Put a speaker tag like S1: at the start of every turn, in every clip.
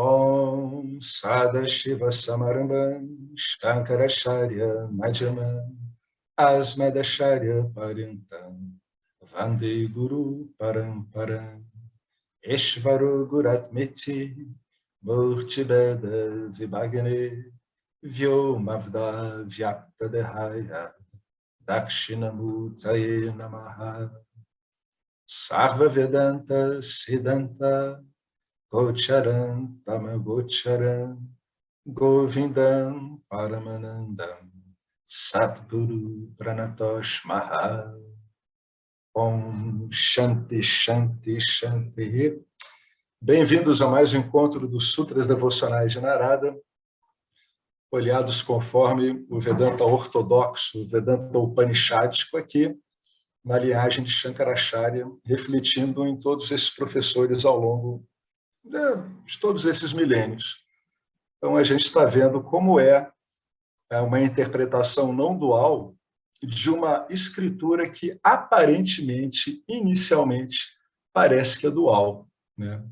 S1: Om Sadashiva Samarambam Shankaracharya Madhyamam Asmadacharya Paryantam Vande Guru Paramparam Eshvaro Guratmeti Murtibeda Vibhagne Vyomavda Vyapta Dehaya Dakshinamurtaye Namaha Sarva Vedanta Siddhanta Gocharam Tamagocharam Govindam Paramanandam Satguru Pranatosh Maha Om Shanti Shanti Shanti. Bem-vindos a mais um encontro dos Sutras Devocionais de Narada, olhados conforme o Vedanta ortodoxo, o Vedanta upanishádico aqui, na linhagem de Shankaracharya, refletindo em todos esses professores ao longo de todos esses milênios. Então, a gente está vendo como é uma interpretação não dual de uma escritura que aparentemente, inicialmente, parece que é dual, né?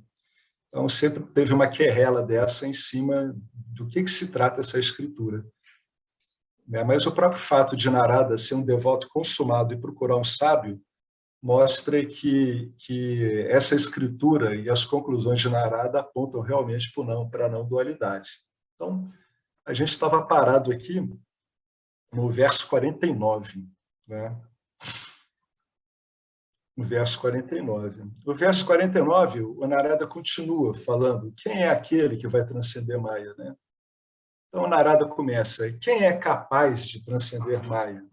S1: Então, sempre teve uma querela dessa em cima do que se trata essa escritura. Mas o próprio fato de Narada ser um devoto consumado e procurar um sábio mostra que essa escritura e as conclusões de Narada apontam realmente para a não dualidade. Então, a gente estava parado aqui no verso 49, né? No verso 49. No verso 49, o Narada continua falando quem é aquele que vai transcender Maya, né? Então, o Narada começa, quem é capaz de transcender Maya?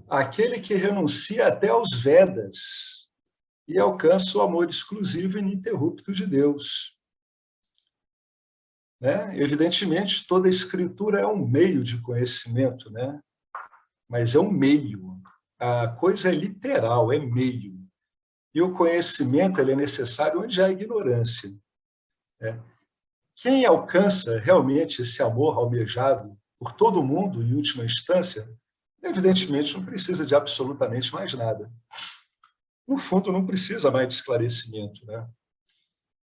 S1: Aquele que renuncia até aos Vedas e alcança o amor exclusivo e ininterrupto de Deus. Né? Evidentemente, toda escritura é um meio de conhecimento, né? Mas é um meio. A coisa é literal, é meio. E o conhecimento ele é necessário onde há ignorância. Né? Quem alcança realmente esse amor almejado por todo mundo, em última instância, evidentemente não precisa de absolutamente mais nada. No fundo, não precisa mais de esclarecimento, né?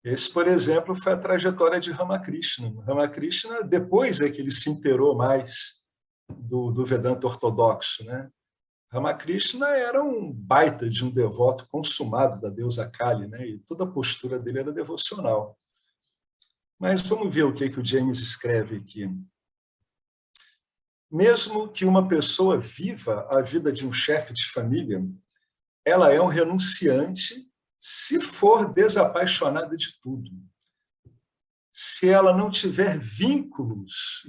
S1: Esse, por exemplo, foi a trajetória de Ramakrishna. Ramakrishna, depois é que ele se inteirou mais do Vedanta ortodoxo, né? Ramakrishna era um baita de um devoto consumado da deusa Kali, né? E toda a postura dele era devocional. Mas vamos ver o que o James escreve aqui. Mesmo que uma pessoa viva a vida de um chefe de família, ela é um renunciante se for desapaixonada de tudo. Se ela não tiver vínculos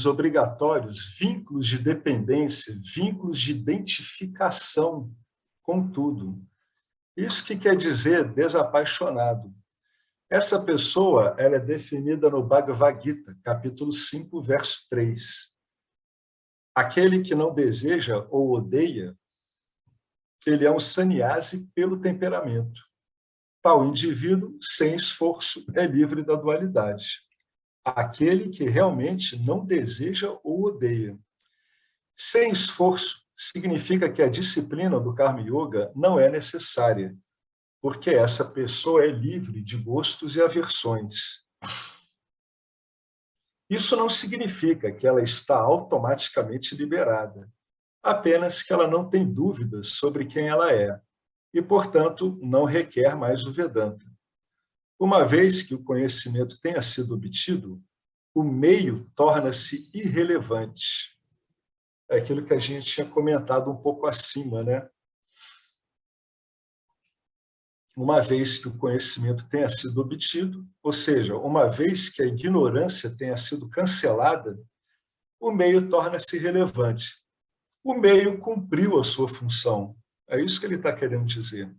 S1: obrigatórios, vínculos de dependência, vínculos de identificação com tudo. Isso que quer dizer desapaixonado. Essa pessoa ela é definida no Bhagavad Gita, capítulo 5, verso 3. Aquele que não deseja ou odeia, ele é um sannyasi pelo temperamento. Tal indivíduo, sem esforço, é livre da dualidade. Aquele que realmente não deseja ou odeia. Sem esforço significa que a disciplina do Karma Yoga não é necessária, porque essa pessoa é livre de gostos e aversões. Isso não significa que ela está automaticamente liberada, apenas que ela não tem dúvidas sobre quem ela é e, portanto, não requer mais o Vedanta. Uma vez que o conhecimento tenha sido obtido, o meio torna-se irrelevante. É aquilo que a gente tinha comentado um pouco acima, né? Uma vez que o conhecimento tenha sido obtido, ou seja, uma vez que a ignorância tenha sido cancelada, o meio torna-se relevante. O meio cumpriu a sua função. É isso que ele está querendo dizer.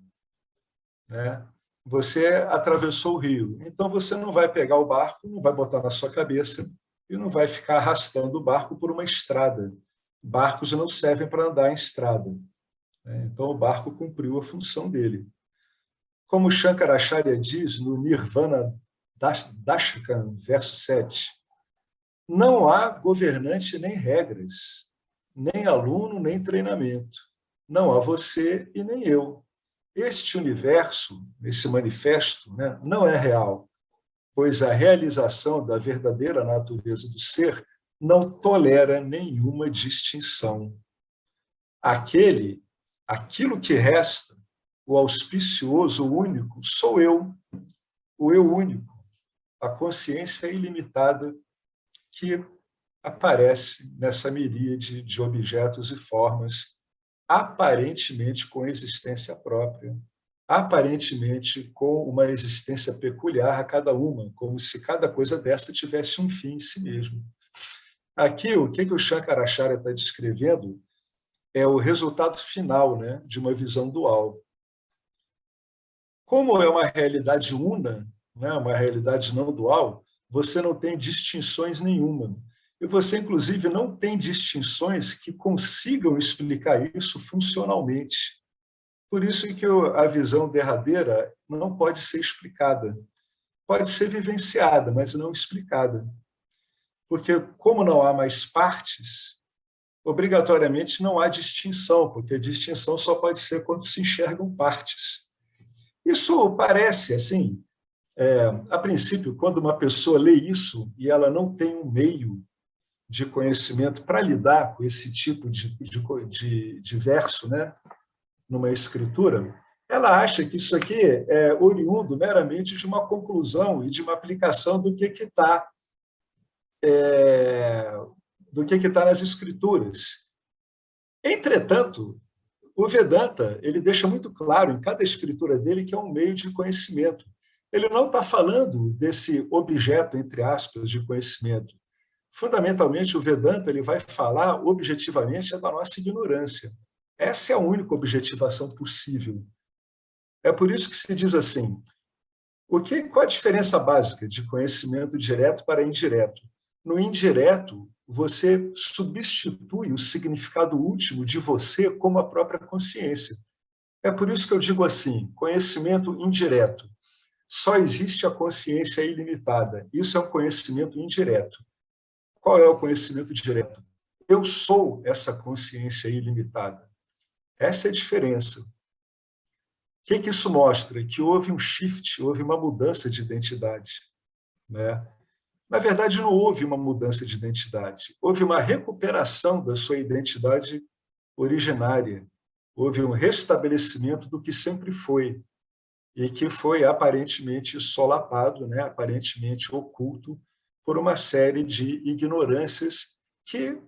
S1: Né? Você atravessou o rio, então você não vai pegar o barco, não vai botar na sua cabeça e não vai ficar arrastando o barco por uma estrada. Barcos não servem para andar em estrada. Então, o barco cumpriu a função dele. Como Shankaracharya diz no Nirvana Dashakam, verso 7, não há governante nem regras, nem aluno nem treinamento. Não há você e nem eu. Este universo, esse manifesto, né, não é real. pois a realização da verdadeira natureza do ser não tolera nenhuma distinção. Aquilo que resta, o auspicioso, o único, sou eu, o eu único, a consciência ilimitada que aparece nessa miríade de objetos e formas, aparentemente com existência própria, aparentemente com uma existência peculiar a cada uma, como se cada coisa dessa tivesse um fim em si mesmo. Aqui, o que o Shankaracharya está descrevendo é o resultado final, né, de uma visão dual. Como é uma realidade una, né, uma realidade não dual, você não tem distinções nenhuma. E você, inclusive, não tem distinções que consigam explicar isso funcionalmente. Por isso que a visão derradeira não pode ser explicada. Pode ser vivenciada, mas não explicada. Porque, como não há mais partes, obrigatoriamente não há distinção, porque a distinção só pode ser quando se enxergam partes. Isso parece, assim, a princípio, quando uma pessoa lê isso e ela não tem um meio de conhecimento para lidar com esse tipo de verso, né, numa escritura, ela acha que isso aqui é oriundo meramente de uma conclusão e de uma aplicação do que está nas escrituras. Entretanto, o Vedanta ele deixa muito claro em cada escritura dele que é um meio de conhecimento. Ele não está falando desse objeto, entre aspas, de conhecimento. Fundamentalmente, o Vedanta ele vai falar objetivamente da nossa ignorância. Essa é a única objetivação possível. É por isso que se diz assim, qual a diferença básica de conhecimento direto para indireto? No indireto, você substitui o significado último de você como a própria consciência. É por isso que eu digo assim, conhecimento indireto. Só existe a consciência ilimitada. Isso é um conhecimento indireto. Qual é o conhecimento direto? Eu sou essa consciência ilimitada. Essa é a diferença. O que isso mostra? Que houve um shift, houve uma mudança de identidade, né? Na verdade, não houve uma mudança de identidade. Houve uma recuperação da sua identidade originária. Houve um restabelecimento do que sempre foi e que foi aparentemente solapado, né? Aparentemente oculto por uma série de ignorâncias que...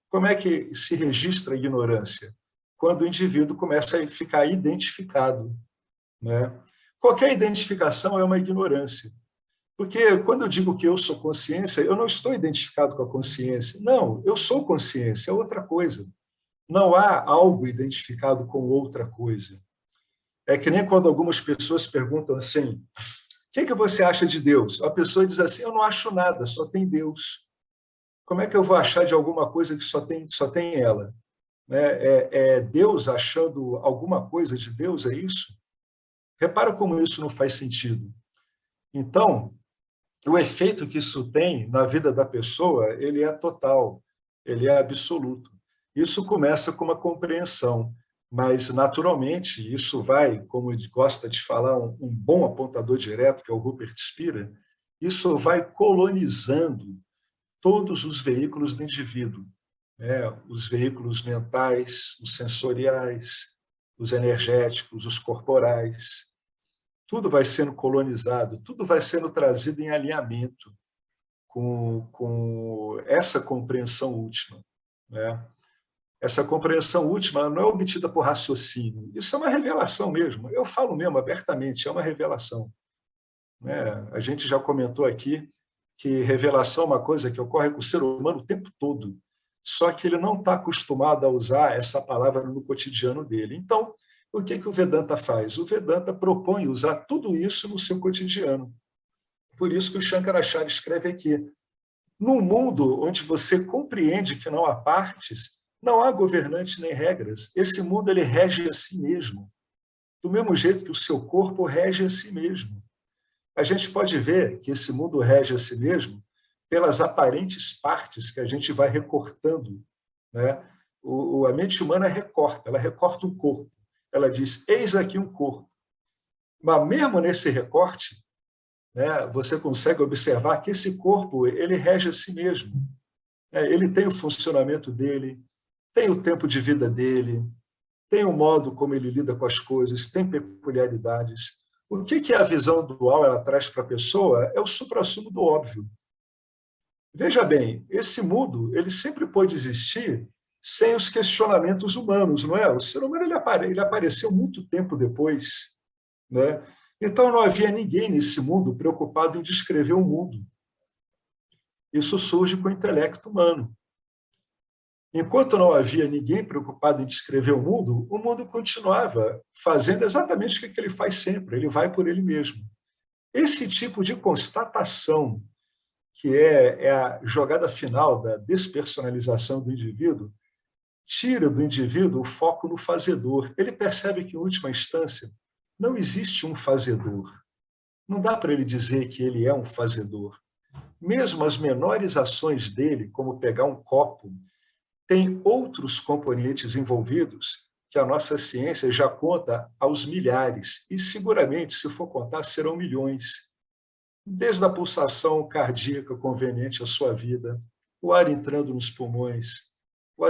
S1: Como é que se registra a ignorância? Quando o indivíduo começa a ficar identificado, né? Qualquer identificação é uma ignorância. Porque quando eu digo que eu sou consciência, eu não estou identificado com a consciência. Não, eu sou consciência, é outra coisa. Não há algo identificado com outra coisa. É que nem quando algumas pessoas perguntam assim, o que você acha de Deus? A pessoa diz assim, eu não acho nada, só tem Deus. Como é que eu vou achar de alguma coisa que só tem ela? É Deus achando alguma coisa de Deus, é isso? Repara como isso não faz sentido. Então, o efeito que isso tem na vida da pessoa, ele é total, ele é absoluto. Isso começa com uma compreensão, mas, naturalmente, isso vai, como ele gosta de falar, um bom apontador direto, que é o Rupert Spira, isso vai colonizando todos os veículos do indivíduo, né? Os veículos mentais, os sensoriais, os energéticos, os corporais. Tudo vai sendo colonizado, tudo vai sendo trazido em alinhamento com essa compreensão última, né? Essa compreensão última não é obtida por raciocínio, isso é uma revelação mesmo, eu falo mesmo abertamente, é uma revelação, né? A gente já comentou aqui que revelação é uma coisa que ocorre com o ser humano o tempo todo, só que ele não está acostumado a usar essa palavra no cotidiano dele. Então, o que o Vedanta faz? O Vedanta propõe usar tudo isso no seu cotidiano. Por isso que o Shankaracharya escreve aqui, num mundo onde você compreende que não há partes, não há governantes nem regras. Esse mundo ele rege a si mesmo, do mesmo jeito que o seu corpo rege a si mesmo. A gente pode ver que esse mundo rege a si mesmo pelas aparentes partes que a gente vai recortando, né? A mente humana recorta, ela recorta um corpo. Ela diz, eis aqui um corpo. Mas mesmo nesse recorte, né, você consegue observar que esse corpo ele rege a si mesmo. Ele tem o funcionamento dele, tem o tempo de vida dele, tem o modo como ele lida com as coisas, tem peculiaridades. O que a visão dual ela traz para a pessoa é o suprassumo do óbvio. Veja bem, esse mundo ele sempre pôde existir sem os questionamentos humanos, não é? O ser humano ele apareceu muito tempo depois, né? Então não havia ninguém nesse mundo preocupado em descrever o mundo. Isso surge com o intelecto humano. Enquanto não havia ninguém preocupado em descrever o mundo continuava fazendo exatamente o que ele faz sempre, ele vai por ele mesmo. Esse tipo de constatação, que é a jogada final da despersonalização do indivíduo, tira do indivíduo o foco no fazedor. Ele percebe que, em última instância, não existe um fazedor. Não dá para ele dizer que ele é um fazedor. Mesmo as menores ações dele, como pegar um copo, tem outros componentes envolvidos que a nossa ciência já conta aos milhares, e seguramente, se for contar, serão milhões. Desde a pulsação cardíaca conveniente à sua vida, o ar entrando nos pulmões, o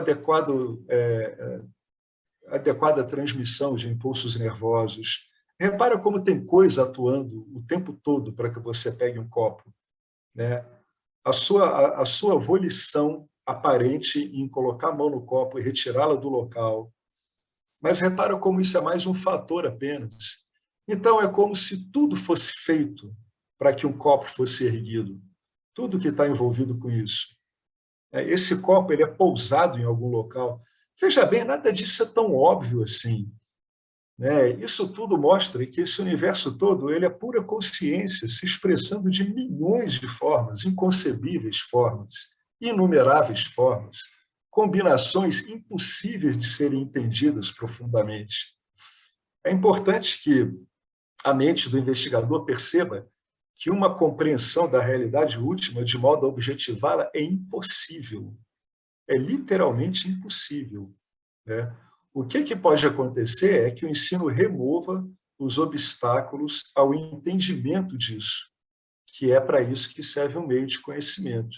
S1: adequada transmissão de impulsos nervosos. Repara como tem coisa atuando o tempo todo para que você pegue um copo, né? A sua volição aparente em colocar a mão no copo e retirá-la do local. Mas repara como isso é mais um fator apenas. Então, é como se tudo fosse feito para que um copo fosse erguido. Tudo que está envolvido com isso. Esse copo ele é pousado em algum local. Veja bem, nada disso é tão óbvio assim. Isso tudo mostra que esse universo todo ele é pura consciência, se expressando de milhões de formas, inconcebíveis formas, inumeráveis formas, combinações impossíveis de serem entendidas profundamente. É importante que a mente do investigador perceba que uma compreensão da realidade última de modo a objetivá-la é impossível. É literalmente impossível, né? O que pode acontecer é que o ensino remova os obstáculos ao entendimento disso, que é para isso que serve um meio de conhecimento.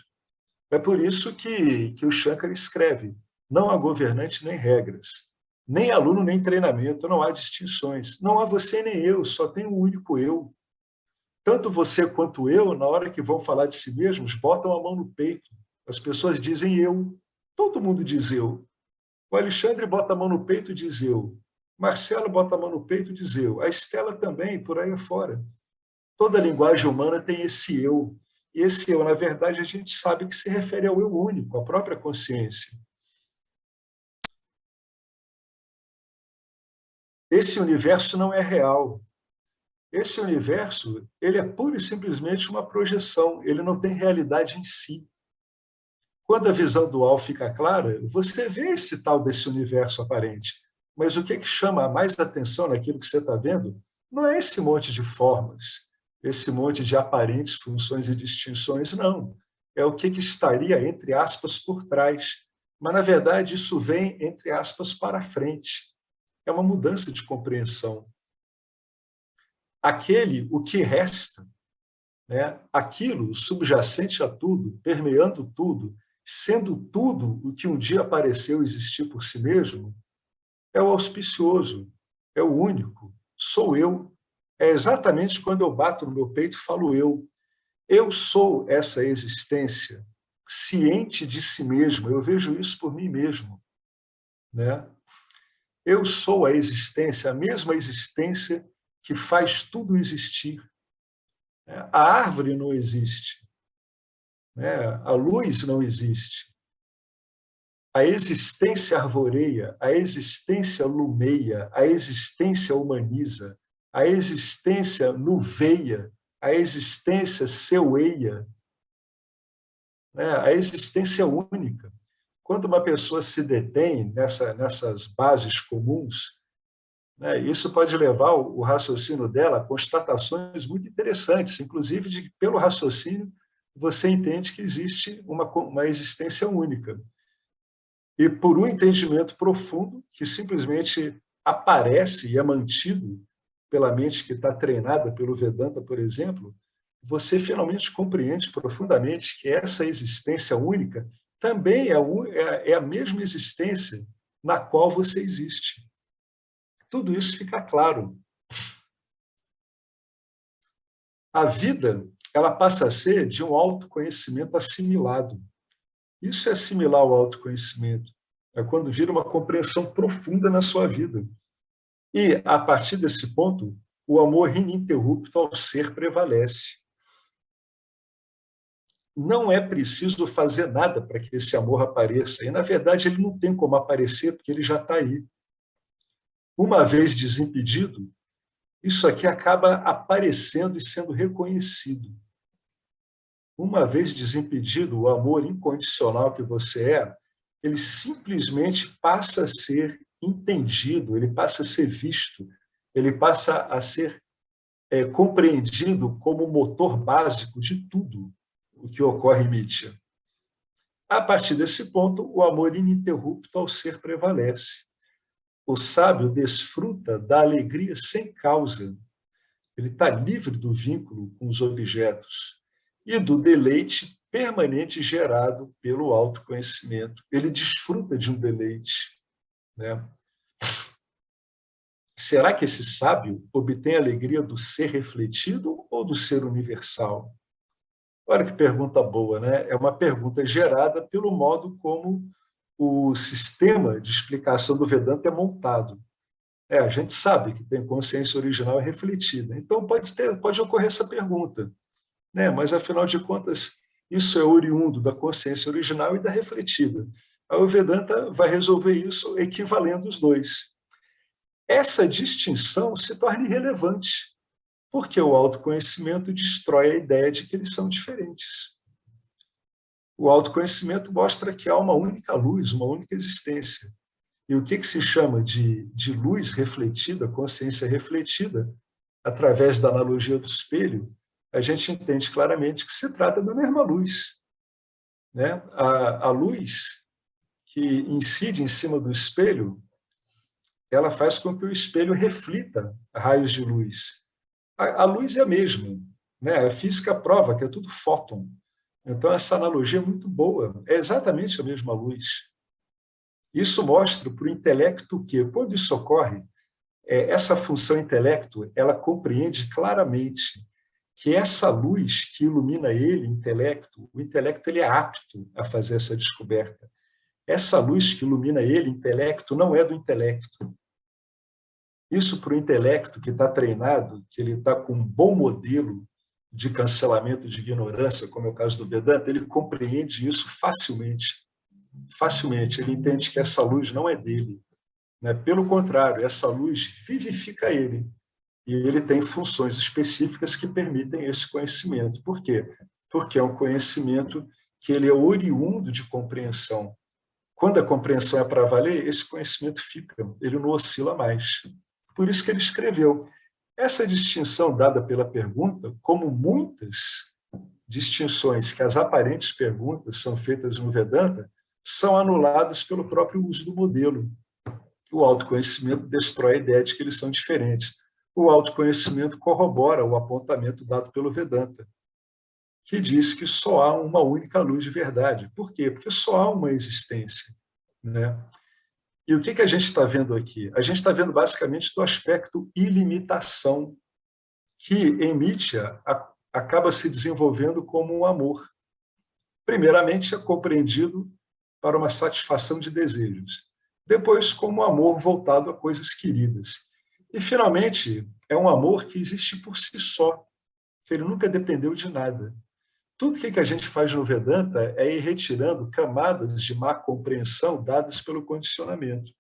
S1: É por isso que o Shankar escreve: não há governante nem regras, nem aluno nem treinamento, não há distinções, não há você nem eu, só tem um único eu. Tanto você quanto eu, na hora que vão falar de si mesmos, botam a mão no peito. As pessoas dizem eu, todo mundo diz eu. O Alexandre bota a mão no peito e diz eu. Marcelo bota a mão no peito e diz eu. A Estela também, por aí afora. Toda a linguagem humana tem esse eu. E esse eu, na verdade, a gente sabe que se refere ao eu único, à própria consciência. Esse universo não é real. Esse universo, ele é pura e simplesmente uma projeção, ele não tem realidade em si. Quando a visão dual fica clara, você vê esse tal desse universo aparente. Mas o que chama mais atenção naquilo que você está vendo não é esse monte de formas, esse monte de aparentes funções e distinções, não. É o que estaria, entre aspas, por trás. Mas, na verdade, isso vem, entre aspas, para frente. É uma mudança de compreensão. O que resta, né? Aquilo subjacente a tudo, permeando tudo, sendo tudo o que um dia pareceu existir por si mesmo, é o auspicioso, é o único, sou eu. É exatamente quando eu bato no meu peito e falo eu. Eu sou essa existência, ciente de si mesmo, eu vejo isso por mim mesmo, né? Eu sou a existência, a mesma existência que faz tudo existir. A árvore não existe, né? A luz não existe. A existência arvoreia, a existência lumeia, a existência humaniza, a existência nuveia, a existência seueia, né? A existência única. Quando uma pessoa se detém nessas bases comuns, né, isso pode levar o raciocínio dela a constatações muito interessantes, inclusive de que, pelo raciocínio, você entende que existe uma existência única. E por um entendimento profundo, que simplesmente aparece e é mantido pela mente que está treinada pelo Vedanta, por exemplo, você finalmente compreende profundamente que essa existência única também é a mesma existência na qual você existe. Tudo isso fica claro. A vida, ela passa a ser de um autoconhecimento assimilado. Isso é assimilar o autoconhecimento. É quando vira uma compreensão profunda na sua vida. E, a partir desse ponto, o amor ininterrupto ao ser prevalece. Não é preciso fazer nada para que esse amor apareça. E, na verdade, ele não tem como aparecer, porque ele já está aí. Uma vez desimpedido, isso aqui acaba aparecendo e sendo reconhecido. Uma vez desimpedido, o amor incondicional que você é, ele simplesmente passa a ser entendido, ele passa a ser visto, ele passa a ser compreendido como o motor básico de tudo o que ocorre em Nietzsche. A partir desse ponto, o amor ininterrupto ao ser prevalece. O sábio desfruta da alegria sem causa. Ele está livre do vínculo com os objetos e do deleite permanente gerado pelo autoconhecimento. Ele desfruta de um deleite, né? Será que esse sábio obtém a alegria do ser refletido ou do ser universal? Olha que pergunta boa, né? É uma pergunta gerada pelo modo como o sistema de explicação do Vedanta é montado. A gente sabe que tem consciência original e refletida. Então, pode ocorrer essa pergunta, né? Mas, afinal de contas, isso é oriundo da consciência original e da refletida. Aí o Vedanta vai resolver isso equivalendo os dois. Essa distinção se torna irrelevante, porque o autoconhecimento destrói a ideia de que eles são diferentes. O autoconhecimento mostra que há uma única luz, uma única existência. E o que se chama de luz refletida, consciência refletida, através da analogia do espelho, a gente entende claramente que se trata da mesma luz, né? A luz que incide em cima do espelho, ela faz com que o espelho reflita raios de luz. A luz é a mesma, né? A física prova que é tudo fóton. Então, essa analogia é muito boa. É exatamente a mesma luz. Isso mostra para o intelecto que, quando isso ocorre, essa função intelecto, ela compreende claramente que essa luz que ilumina ele, o intelecto ele é apto a fazer essa descoberta. Essa luz que ilumina ele, intelecto, não é do intelecto. Isso para o intelecto que está treinado, que ele está com um bom modelo de cancelamento de ignorância, como é o caso do Vedanta, ele compreende isso facilmente. Facilmente, ele entende que essa luz não é dele, né? Pelo contrário, essa luz vivifica ele. E ele tem funções específicas que permitem esse conhecimento. Por quê? Porque é um conhecimento que ele é oriundo de compreensão. Quando a compreensão é para valer, esse conhecimento fica, ele não oscila mais. Por isso que ele escreveu. Essa distinção dada pela pergunta, como muitas distinções que as aparentes perguntas são feitas no Vedanta, são anuladas pelo próprio uso do modelo. O autoconhecimento destrói a ideia de que eles são diferentes. O autoconhecimento corrobora o apontamento dado pelo Vedanta, que diz que só há uma única luz de verdade. Por quê? Porque só há uma existência, né? E o que a gente está vendo aqui? A gente está vendo basicamente do aspecto ilimitação, que em Nietzsche acaba se desenvolvendo como um amor. Primeiramente, é compreendido para uma satisfação de desejos. Depois, como um amor voltado a coisas queridas. E, finalmente, é um amor que existe por si só, que ele nunca dependeu de nada. Tudo que a gente faz no Vedanta é ir retirando camadas de má compreensão dadas pelo condicionamento,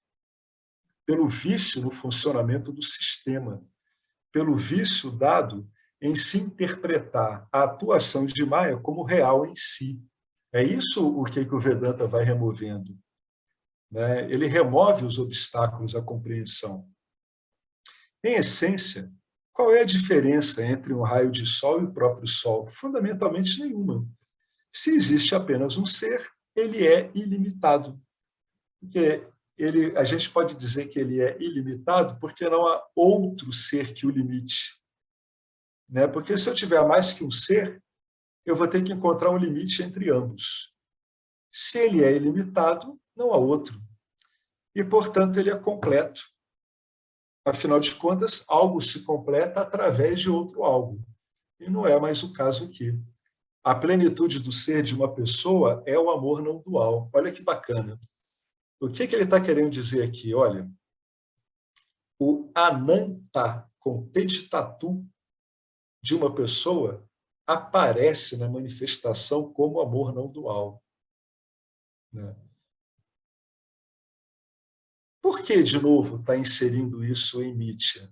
S1: pelo vício no funcionamento do sistema, pelo vício dado em se interpretar a atuação de Maya como real em si. É isso o que o Vedanta vai removendo, né? Ele remove os obstáculos à compreensão. Em essência, qual é a diferença entre um raio de sol e o próprio sol? Fundamentalmente nenhuma. Se existe apenas um ser, ele é ilimitado. Porque a gente pode dizer que ele é ilimitado porque não há outro ser que o limite. né? Porque se eu tiver mais que um ser, eu vou ter que encontrar um limite entre ambos. Se ele é ilimitado, não há outro. E, portanto, ele é completo. Afinal de contas, algo se completa através de outro algo. E não é mais o caso aqui. A plenitude do ser de uma pessoa é o amor não dual. Olha que bacana. O que ele está querendo dizer aqui? Olha, o ananta, com T de tatu, de uma pessoa, aparece na manifestação como amor não dual. Né? Por que, de novo, está inserindo isso em Nietzsche?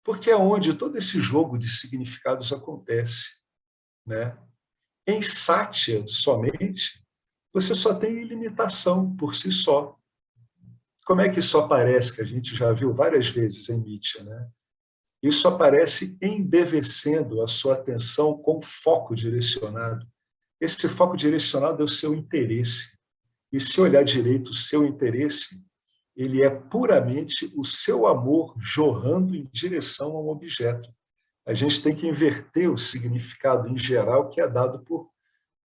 S1: Porque é onde todo esse jogo de significados acontece. Né? Em Satya, somente, você só tem ilimitação por si só. Como é que isso aparece, que a gente já viu várias vezes em Nietzsche, né? Isso aparece embevecendo a sua atenção com foco direcionado. Esse foco direcionado é o seu interesse. E se olhar direito o seu interesse, ele é puramente o seu amor jorrando em direção a um objeto. A gente tem que inverter o significado em geral que é dado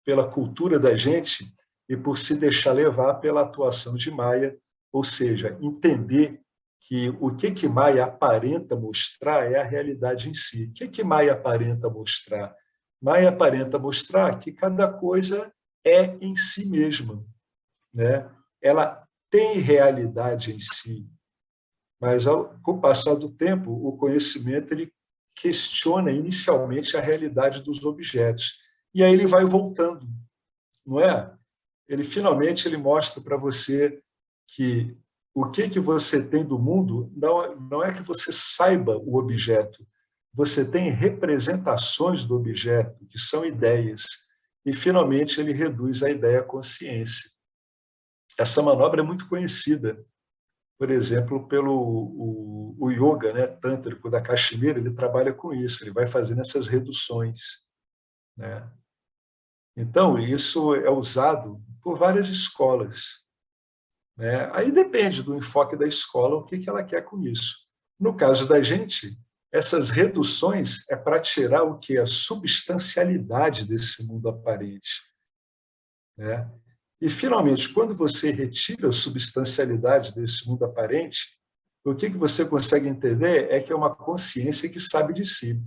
S1: pela cultura da gente e por se deixar levar pela atuação de Maia, ou seja, entender que o que Maia aparenta mostrar é a realidade em si. O que Maia aparenta mostrar? Maia aparenta mostrar que cada coisa é em si mesma, né? Ela tem realidade em si, mas com o passar do tempo, o conhecimento ele questiona inicialmente a realidade dos objetos e aí ele vai voltando, não é? Ele mostra para você que o que você tem do mundo não é que você saiba o objeto, você tem representações do objeto, que são ideias, e finalmente ele reduz a ideia à consciência. Essa manobra é muito conhecida, por exemplo, pelo o yoga, né, tântrico da Caxemira, ele trabalha com isso, ele vai fazendo essas reduções, né? Então, isso é usado por várias escolas, né? Aí depende do enfoque da escola, o que ela quer com isso. No caso da gente, essas reduções é para tirar o que? A substancialidade desse mundo aparente, né? E, finalmente, quando você retira a substancialidade desse mundo aparente, o que você consegue entender é que é uma consciência que sabe de si.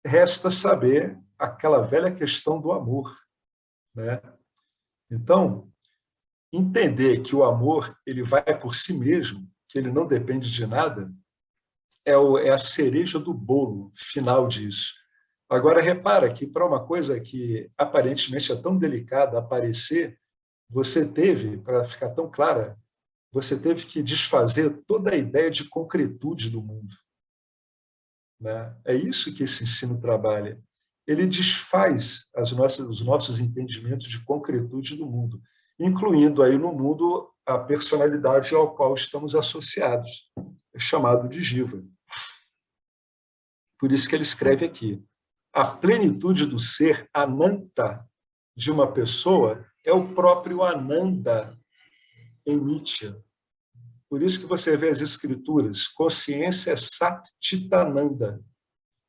S1: Resta saber aquela velha questão do amor, né? Então, entender que o amor ele vai por si mesmo, que ele não depende de nada, é a cereja do bolo final disso. Agora, repara que para uma coisa que aparentemente é tão delicada aparecer, você teve, para ficar tão clara, você teve que desfazer toda a ideia de concretude do mundo. Né? É isso que esse ensino trabalha. Ele desfaz os nossos entendimentos de concretude do mundo, incluindo aí no mundo a personalidade ao qual estamos associados, é chamado de jiva. Por isso que ele escreve aqui: a plenitude do ser, ananta, de uma pessoa é o próprio Ananda em Nietzsche. Por isso que você vê as escrituras, consciência é Satchitananda.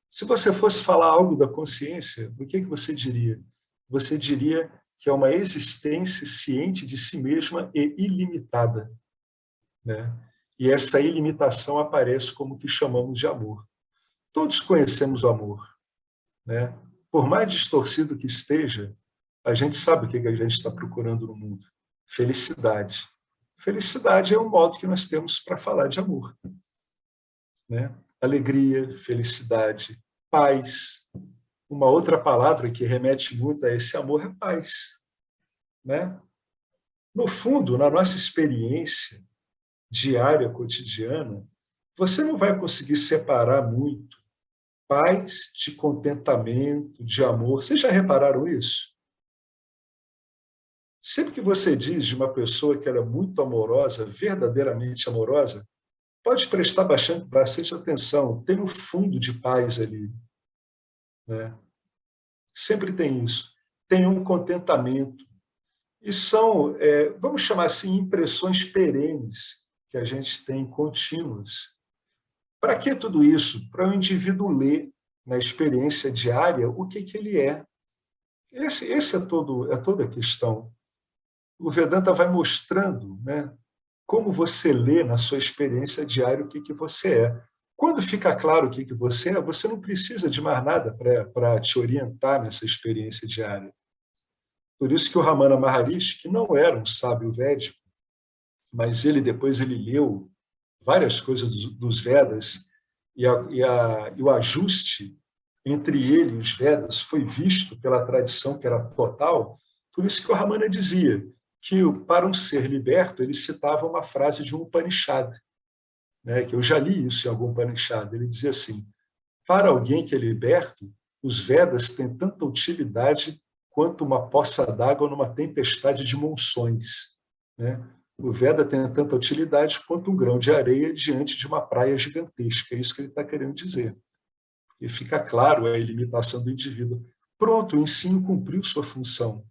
S1: Se você fosse falar algo da consciência, o que você diria? Você diria que é uma existência ciente de si mesma e ilimitada, né? E essa ilimitação aparece como que chamamos de amor. Todos conhecemos o amor, né? Por mais distorcido que esteja, a gente sabe o que a gente está procurando no mundo. Felicidade. Felicidade é um modo que nós temos para falar de amor, né? Alegria, felicidade, paz. Uma outra palavra que remete muito a esse amor é paz, né? No fundo, na nossa experiência diária, cotidiana, você não vai conseguir separar muito paz de contentamento, de amor. Vocês já repararam isso? Sempre que você diz de uma pessoa que ela é muito amorosa, verdadeiramente amorosa, pode prestar bastante atenção, tem um fundo de paz ali, né? Sempre tem isso. Tem um contentamento. E são, vamos chamar assim, impressões perenes que a gente tem contínuas. Para que tudo isso? Para o indivíduo ler. na experiência diária, o que ele é. Esse é toda a questão. O Vedanta vai mostrando, né, como você lê na sua experiência diária o que você é. Quando fica claro o que você é, você não precisa de mais nada para te orientar nessa experiência diária. Por isso que o Ramana Maharishi, que não era um sábio védico, mas depois ele leu várias coisas dos Vedas e o ajuste entre ele e os Vedas foi visto pela tradição que era total. Por isso que o Ramana dizia que para um ser liberto, ele citava uma frase de um Upanishad, né, que eu já li isso em algum Upanishad. Ele dizia assim: para alguém que é liberto, os Vedas têm tanta utilidade quanto uma poça d'água numa tempestade de monções, né? O Veda tem tanta utilidade quanto um grão de areia diante de uma praia gigantesca. É isso que ele está querendo dizer. E fica claro a ilimitação do indivíduo. Pronto, o ensino cumpriu sua função,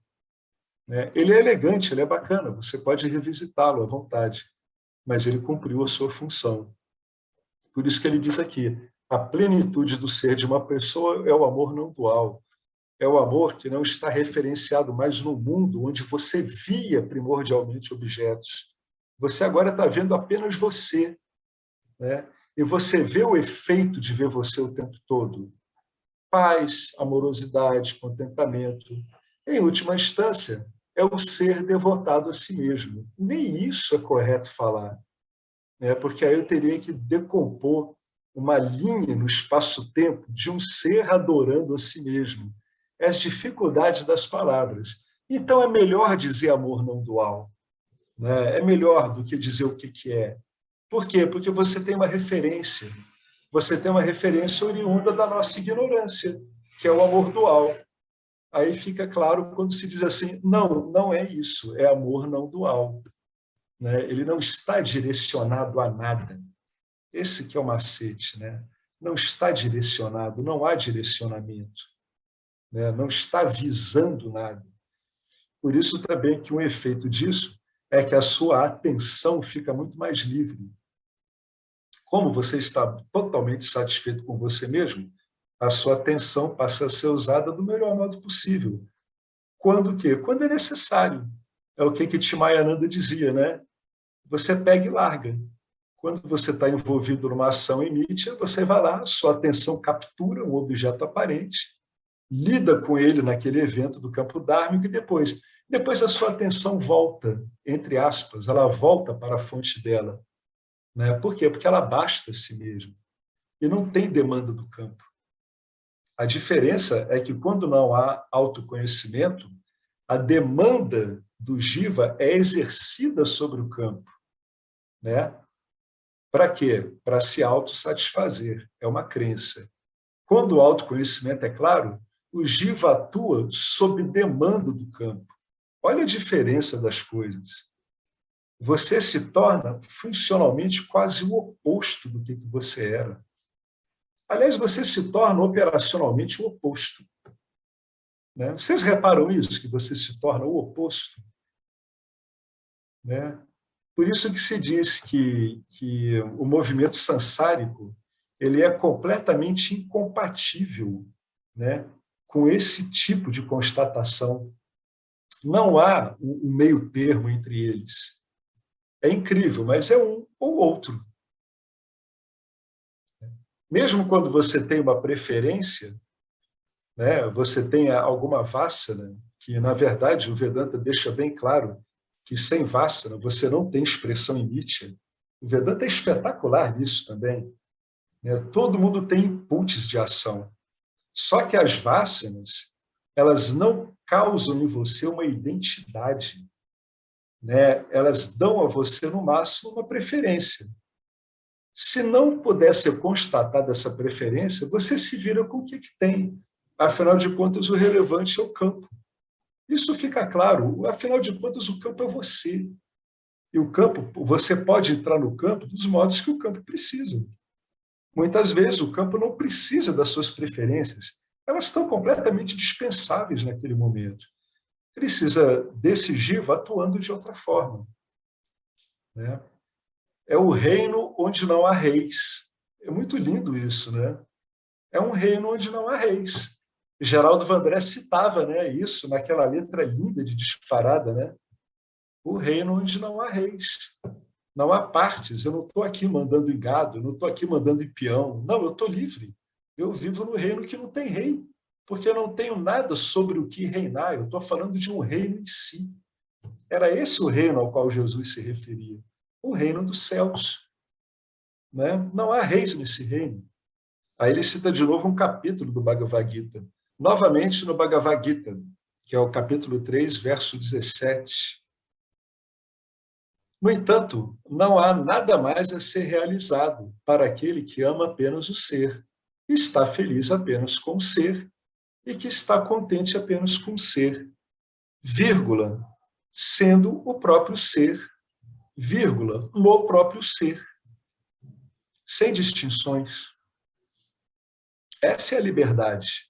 S1: né? Ele é elegante, ele é bacana, você pode revisitá-lo à vontade, mas ele cumpriu a sua função. Por isso que ele diz aqui, a plenitude do ser de uma pessoa é o amor não dual. É o amor que não está referenciado mais no mundo onde você via primordialmente objetos. Você agora está vendo apenas você, né? E você vê o efeito de ver você o tempo todo. Paz, amorosidade, contentamento. Em última instância, é o ser devotado a si mesmo. Nem isso é correto falar, né? Porque aí eu teria que decompor uma linha no espaço-tempo de um ser adorando a si mesmo. As dificuldades das palavras. Então, é melhor dizer amor não dual, né? É melhor do que dizer o que é. Por quê? Porque você tem uma referência. Você tem uma referência oriunda da nossa ignorância, que é o amor dual. Aí fica claro quando se diz assim, não, não é isso, é amor não dual, né? Ele não está direcionado a nada. Esse que é o macete, né? Não está direcionado, não há direcionamento, né? Não está visando nada. Por isso também que um efeito disso é que a sua atenção fica muito mais livre. Como você está totalmente satisfeito com você mesmo, a sua atenção passa a ser usada do melhor modo possível. Quando o quê? Quando é necessário. É o que Timayananda dizia, né? Você pega e larga. Quando você está envolvido numa ação em mídia, você vai lá, sua atenção captura um objeto aparente, lida com ele naquele evento do campo dármico e depois a sua atenção volta, entre aspas, ela volta para a fonte dela, né? Por quê? Porque ela basta a si mesma e não tem demanda do campo. A diferença é que quando não há autoconhecimento, a demanda do jiva é exercida sobre o campo, né? Para quê? Para se autossatisfazer. É uma crença. Quando o autoconhecimento é claro, o jiva atua sob demanda do campo. Olha a diferença das coisas. Você se torna funcionalmente quase o oposto do que você era. Aliás, você se torna operacionalmente o oposto, né? Vocês reparam isso, que você se torna o oposto, né? Por isso que se diz que o movimento sansárico ele é completamente incompatível, né, com esse tipo de constatação. Não há um meio termo entre eles. É incrível, mas é um ou outro. Mesmo quando você tem uma preferência, né, você tem alguma vassana, que na verdade o Vedanta deixa bem claro que sem vassana você não tem expressão em nitya. O Vedanta é espetacular nisso também, né? Todo mundo tem inputs de ação. Só que as vassanas, elas não causam em você uma identidade, né? Elas dão a você, no máximo, uma preferência. Se não puder ser constatada essa preferência, você se vira com o que tem. Afinal de contas, o relevante é o campo. Isso fica claro. Afinal de contas, o campo é você. E o campo, você pode entrar no campo dos modos que o campo precisa. Muitas vezes o campo não precisa das suas preferências. Elas estão completamente dispensáveis naquele momento. Precisa desse jiva atuando de outra forma, né? É o reino onde não há reis. É muito lindo isso, né? É um reino onde não há reis. Geraldo Vandré citava, né, isso naquela letra linda de Disparada, né? O reino onde não há reis. Não há partes. Eu não estou aqui mandando em gado, eu não estou aqui mandando em peão. Não, eu estou livre. Eu vivo no reino que não tem rei, porque eu não tenho nada sobre o que reinar. Eu estou falando de um reino em si. Era esse o reino ao qual Jesus se referia, o reino dos céus. Né? Não há reis nesse reino. Aí ele cita de novo um capítulo do Bhagavad Gita, novamente no Bhagavad Gita, que é o capítulo 3, verso 17. No entanto, não há nada mais a ser realizado para aquele que ama apenas o ser, está feliz apenas com o ser e que está contente apenas com o ser, vírgula, sendo o próprio ser, vírgula, no próprio ser, sem distinções. Essa é a liberdade.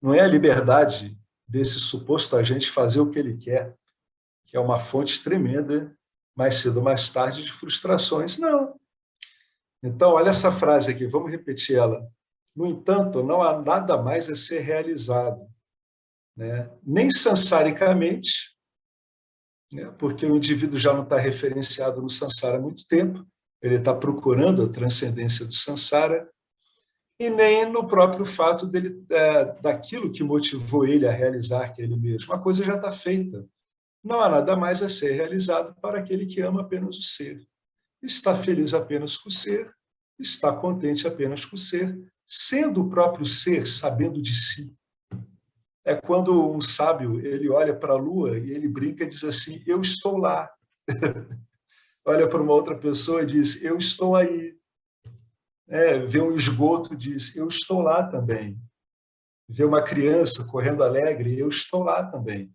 S1: Não é a liberdade desse suposto agente fazer o que ele quer, que é uma fonte tremenda, mais cedo ou mais tarde, de frustrações. Não. Então, olha essa frase aqui, vamos repetir ela. No entanto, não há nada mais a ser realizado, né? Nem sansaricamente, né? Porque o indivíduo já não está referenciado no sansara há muito tempo, ele está procurando a transcendência do sansara, e nem no próprio fato dele, daquilo que motivou ele a realizar que ele mesmo. A coisa já está feita. Não há nada mais a ser realizado para aquele que ama apenas o ser. Está feliz apenas com o ser, está contente apenas com o ser, sendo o próprio ser, sabendo de si. É quando um sábio ele olha para a lua e ele brinca e diz assim, eu estou lá. Olha para uma outra pessoa e diz, eu estou aí. Vê um esgoto e diz, eu estou lá também. Vê uma criança correndo alegre, eu estou lá também.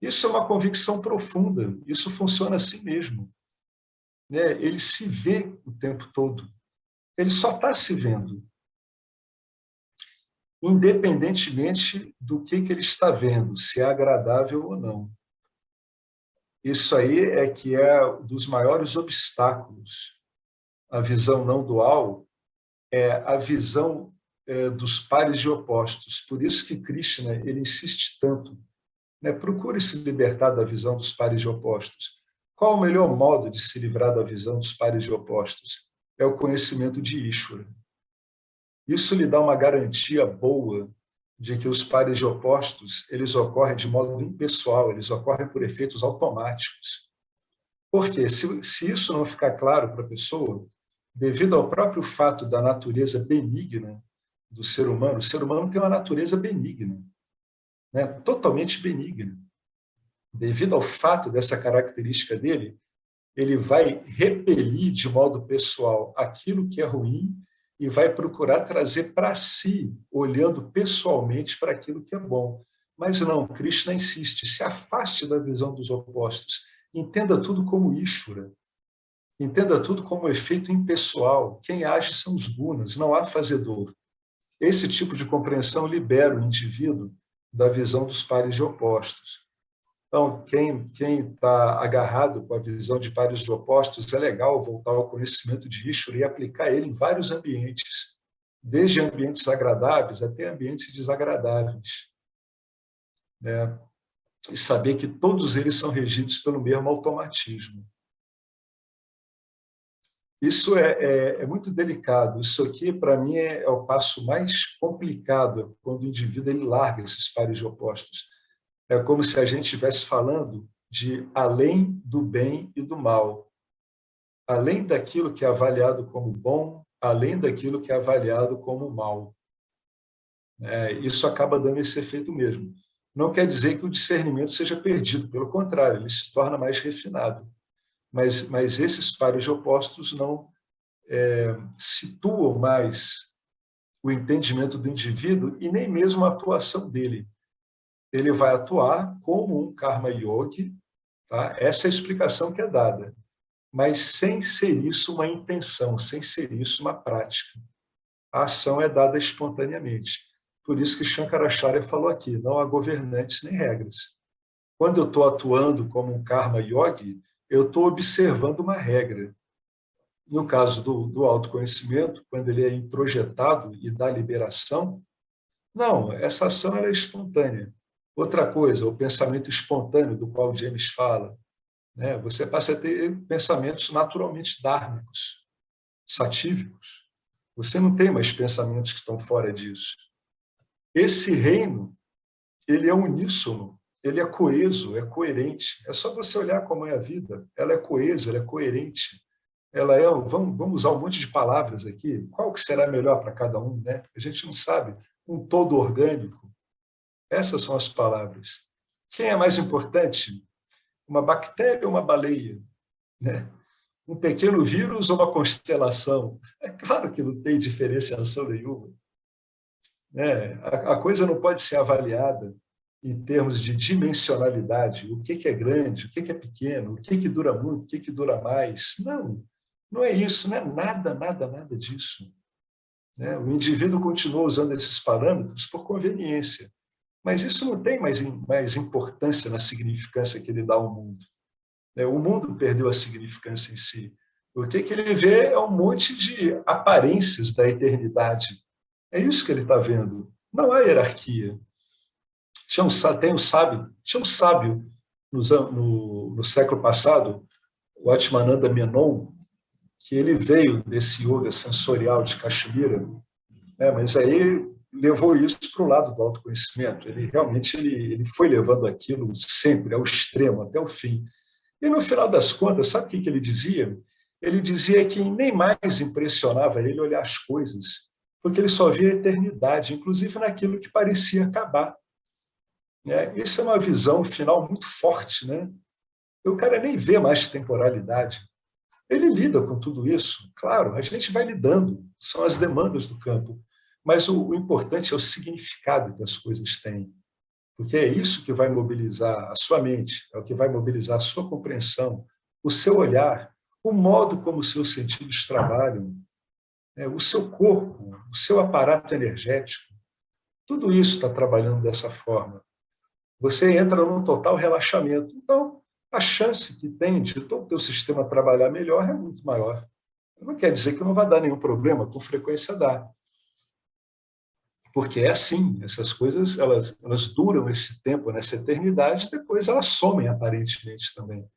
S1: Isso é uma convicção profunda, isso funciona assim mesmo. Ele se vê o tempo todo, ele só está se vendo, independentemente do que ele está vendo, se é agradável ou não. Isso aí é que é um dos maiores obstáculos. A visão não dual é a visão dos pares de opostos. Por isso que Krishna ele insiste tanto. Procure se libertar da visão dos pares de opostos. Qual o melhor modo de se livrar da visão dos pares de opostos? É o conhecimento de Ishvara. Isso lhe dá uma garantia boa de que os pares de opostos eles ocorrem de modo impessoal, eles ocorrem por efeitos automáticos. Porque se isso não ficar claro para a pessoa, devido ao próprio fato da natureza benigna do ser humano, o ser humano tem uma natureza benigna, né? Totalmente benigna. Devido ao fato dessa característica dele, ele vai repelir de modo pessoal aquilo que é ruim e vai procurar trazer para si, olhando pessoalmente para aquilo que é bom. Mas não, Krishna insiste, se afaste da visão dos opostos, entenda tudo como Ishvara, entenda tudo como efeito impessoal. Quem age são os gunas, não há fazedor. Esse tipo de compreensão libera o indivíduo da visão dos pares de opostos. Então, quem está agarrado com a visão de pares de opostos, é legal voltar ao conhecimento de Ishvara e aplicar ele em vários ambientes, desde ambientes agradáveis até ambientes desagradáveis. Né? E saber que todos eles são regidos pelo mesmo automatismo. Isso é muito delicado. Isso aqui, para mim, é o passo mais complicado, quando o indivíduo ele larga esses pares de opostos. É como se a gente estivesse falando de além do bem e do mal, além daquilo que é avaliado como bom, além daquilo que é avaliado como mal. Isso acaba dando esse efeito mesmo. Não quer dizer que o discernimento seja perdido, pelo contrário, ele se torna mais refinado. Mas esses pares de opostos não situam mais o entendimento do indivíduo e nem mesmo a atuação dele. Ele vai atuar como um karma yogi, tá? Essa é a explicação que é dada, mas sem ser isso uma intenção, sem ser isso uma prática. A ação é dada espontaneamente. Por isso que Shankaracharya falou aqui, não há governantes nem regras. Quando eu estou atuando como um karma yogi, eu estou observando uma regra. No caso do autoconhecimento, quando ele é introjetado e dá liberação, não, essa ação ela é espontânea. Outra coisa, o pensamento espontâneo, do qual James fala, né? Você passa a ter pensamentos naturalmente dármicos, satívicos. Você não tem mais pensamentos que estão fora disso. Esse reino, ele é uníssono, ele é coeso, é coerente. É só você olhar como é a vida. Ela é coesa, ela é coerente. Ela é, vamos usar um monte de palavras aqui. Qual que será melhor para cada um, né? A gente não sabe. Um todo orgânico. Essas são as palavras. Quem é mais importante? Uma bactéria ou uma baleia? Né? Um pequeno vírus ou uma constelação? É claro que não tem diferenciação nenhuma. Né? A coisa não pode ser avaliada em termos de dimensionalidade. O que é grande, o que é pequeno, o que dura muito, o que dura mais. Não, não é isso, não é nada, nada, nada disso. Né? O indivíduo continua usando esses parâmetros por conveniência. Mas isso não tem mais importância na significância que ele dá ao mundo. O mundo perdeu a significância em si. O que ele vê é um monte de aparências da eternidade. É isso que ele está vendo. Não há hierarquia. Tinha um sábio no século passado, o Atmananda Menon, que ele veio desse yoga sensorial de Caxemira, né, mas aí levou isso para o lado do autoconhecimento. Ele realmente ele foi levando aquilo sempre ao extremo, até o fim. E no final das contas, sabe o que ele dizia? Ele dizia que nem mais impressionava ele olhar as coisas, porque ele só via a eternidade, inclusive naquilo que parecia acabar. Isso é uma visão final muito forte, né? O cara nem vê mais temporalidade. Ele lida com tudo isso, claro, a gente vai lidando, são as demandas do campo, mas o importante é o significado que as coisas têm, porque é isso que vai mobilizar a sua mente, é o que vai mobilizar a sua compreensão, o seu olhar, o modo como os seus sentidos trabalham, o seu corpo, o seu aparato energético, tudo isso está trabalhando dessa forma. Você entra num total relaxamento. Então, a chance que tem de todo o teu sistema trabalhar melhor é muito maior. Não quer dizer que não vai dar nenhum problema, com frequência dá. Porque é assim, essas coisas elas duram esse tempo, nessa eternidade, depois elas somem aparentemente também.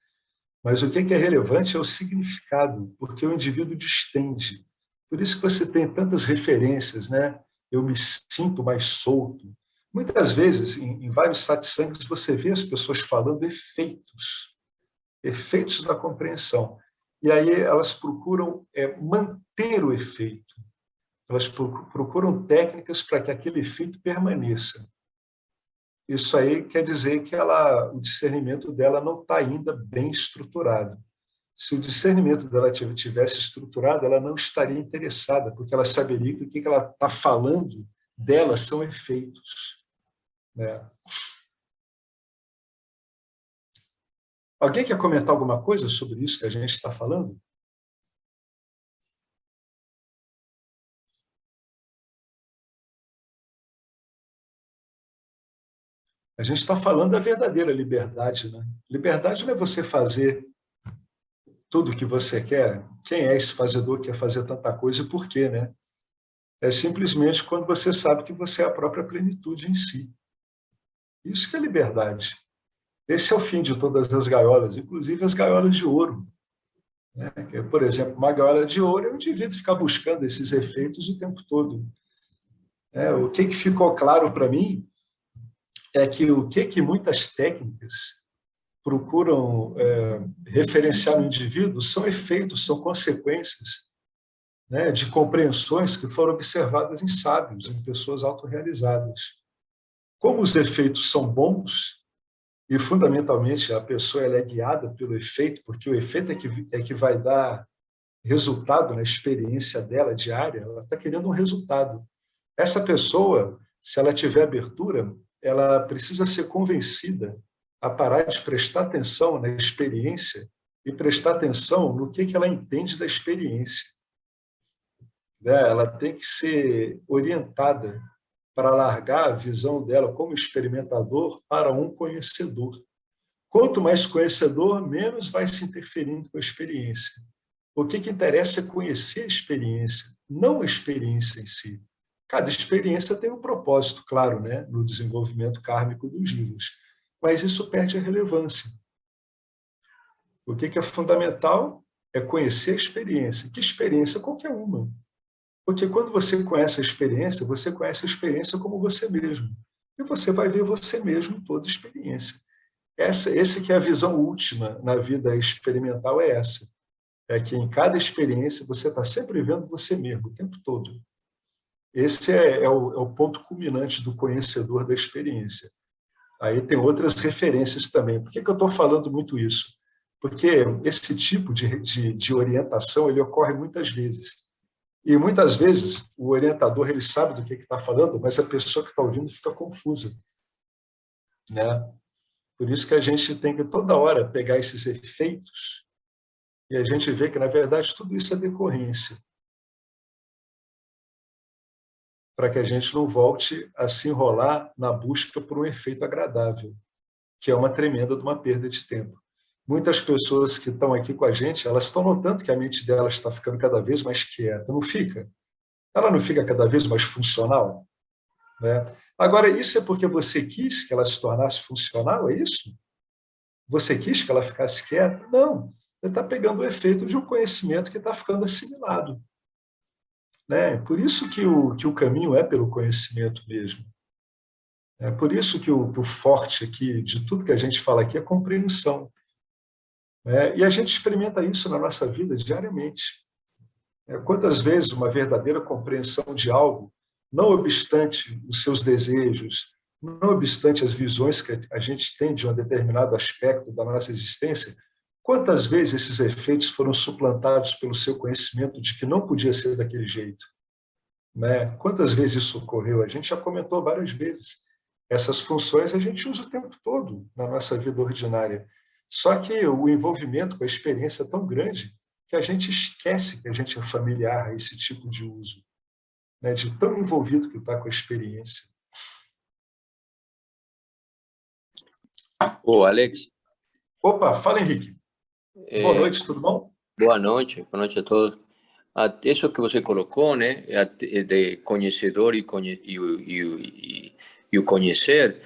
S1: Mas o que é relevante é o significado, porque o indivíduo distende. Por isso que você tem tantas referências, né? Eu me sinto mais solto. Muitas vezes, em vários satsangs, você vê as pessoas falando efeitos da compreensão. E aí elas procuram manter o efeito. Elas procuram técnicas para que aquele efeito permaneça. Isso aí quer dizer que o discernimento dela não está ainda bem estruturado. Se o discernimento dela tivesse estruturado, ela não estaria interessada, porque ela saberia que o que ela está falando dela são efeitos. Né? Alguém quer comentar alguma coisa sobre isso que a gente está falando? A gente está falando da verdadeira liberdade. Né? Liberdade não é você fazer tudo o que você quer. Quem é esse fazedor que quer fazer tanta coisa e por quê? Né? É simplesmente quando você sabe que você é a própria plenitude em si. Isso que é liberdade. Esse é o fim de todas as gaiolas, inclusive as gaiolas de ouro. Né? Por exemplo, uma gaiola de ouro é o indivíduo ficar buscando esses efeitos o tempo todo. O que ficou claro para mim é que o que muitas técnicas procuram referenciar no indivíduo são efeitos, são consequências, né, de compreensões que foram observadas em sábios, em pessoas autorrealizadas. Como os efeitos são bons, e fundamentalmente a pessoa ela é guiada pelo efeito, porque o efeito é que vai dar resultado na experiência dela diária, ela está querendo um resultado. Essa pessoa, se ela tiver abertura, ela precisa ser convencida a parar de prestar atenção na experiência e prestar atenção no que ela entende da experiência. Ela tem que ser orientada para largar a visão dela como experimentador para um conhecedor. Quanto mais conhecedor, menos vai se interferindo com a experiência. O que interessa é conhecer a experiência, não a experiência em si. Cada experiência tem um propósito, claro, né, no desenvolvimento kármico dos vivos, mas isso perde a relevância. O que é fundamental é conhecer a experiência. Que experiência? Qualquer uma. Porque quando você conhece a experiência como você mesmo. E você vai ver você mesmo em toda experiência. Esse que é a visão última na vida experimental, é essa. É que em cada experiência você está sempre vendo você mesmo, o tempo todo. Esse é o ponto culminante do conhecedor da experiência. Aí tem outras referências também. Por que eu estou falando muito isso? Porque esse tipo de orientação ele ocorre muitas vezes. E muitas vezes o orientador ele sabe do que está falando, mas a pessoa que está ouvindo fica confusa, né? Por isso que a gente tem que toda hora pegar esses efeitos e a gente vê que, na verdade, tudo isso é decorrência, para que a gente não volte a se enrolar na busca por um efeito agradável, que é uma tremenda de uma perda de tempo. Muitas pessoas que estão aqui com a gente, elas estão notando que a mente delas está ficando cada vez mais quieta, não fica? Ela não fica cada vez mais funcional? Né? Agora, isso é porque você quis que ela se tornasse funcional, é isso? Você quis que ela ficasse quieta? Não, você está pegando o efeito de um conhecimento que está ficando assimilado. Né? Por isso que o caminho é pelo conhecimento mesmo. É por isso que o forte aqui, de tudo que a gente fala aqui, é compreensão. Né? E a gente experimenta isso na nossa vida diariamente. Quantas vezes uma verdadeira compreensão de algo, não obstante os seus desejos, não obstante as visões que a gente tem de um determinado aspecto da nossa existência, quantas vezes esses efeitos foram suplantados pelo seu conhecimento de que não podia ser daquele jeito? Né? Quantas vezes isso ocorreu? A gente já comentou várias vezes. Essas funções a gente usa o tempo todo na nossa vida ordinária. Só que o envolvimento com a experiência é tão grande que a gente esquece que a gente é familiar a esse tipo de uso, né? De tão envolvido que está com a experiência.
S2: Ô, Alex.
S1: Opa, fala, Henrique. Boa noite, tudo bom?
S2: Boa noite a todos. Isso que você colocou, né, de conhecedor e o conhecer,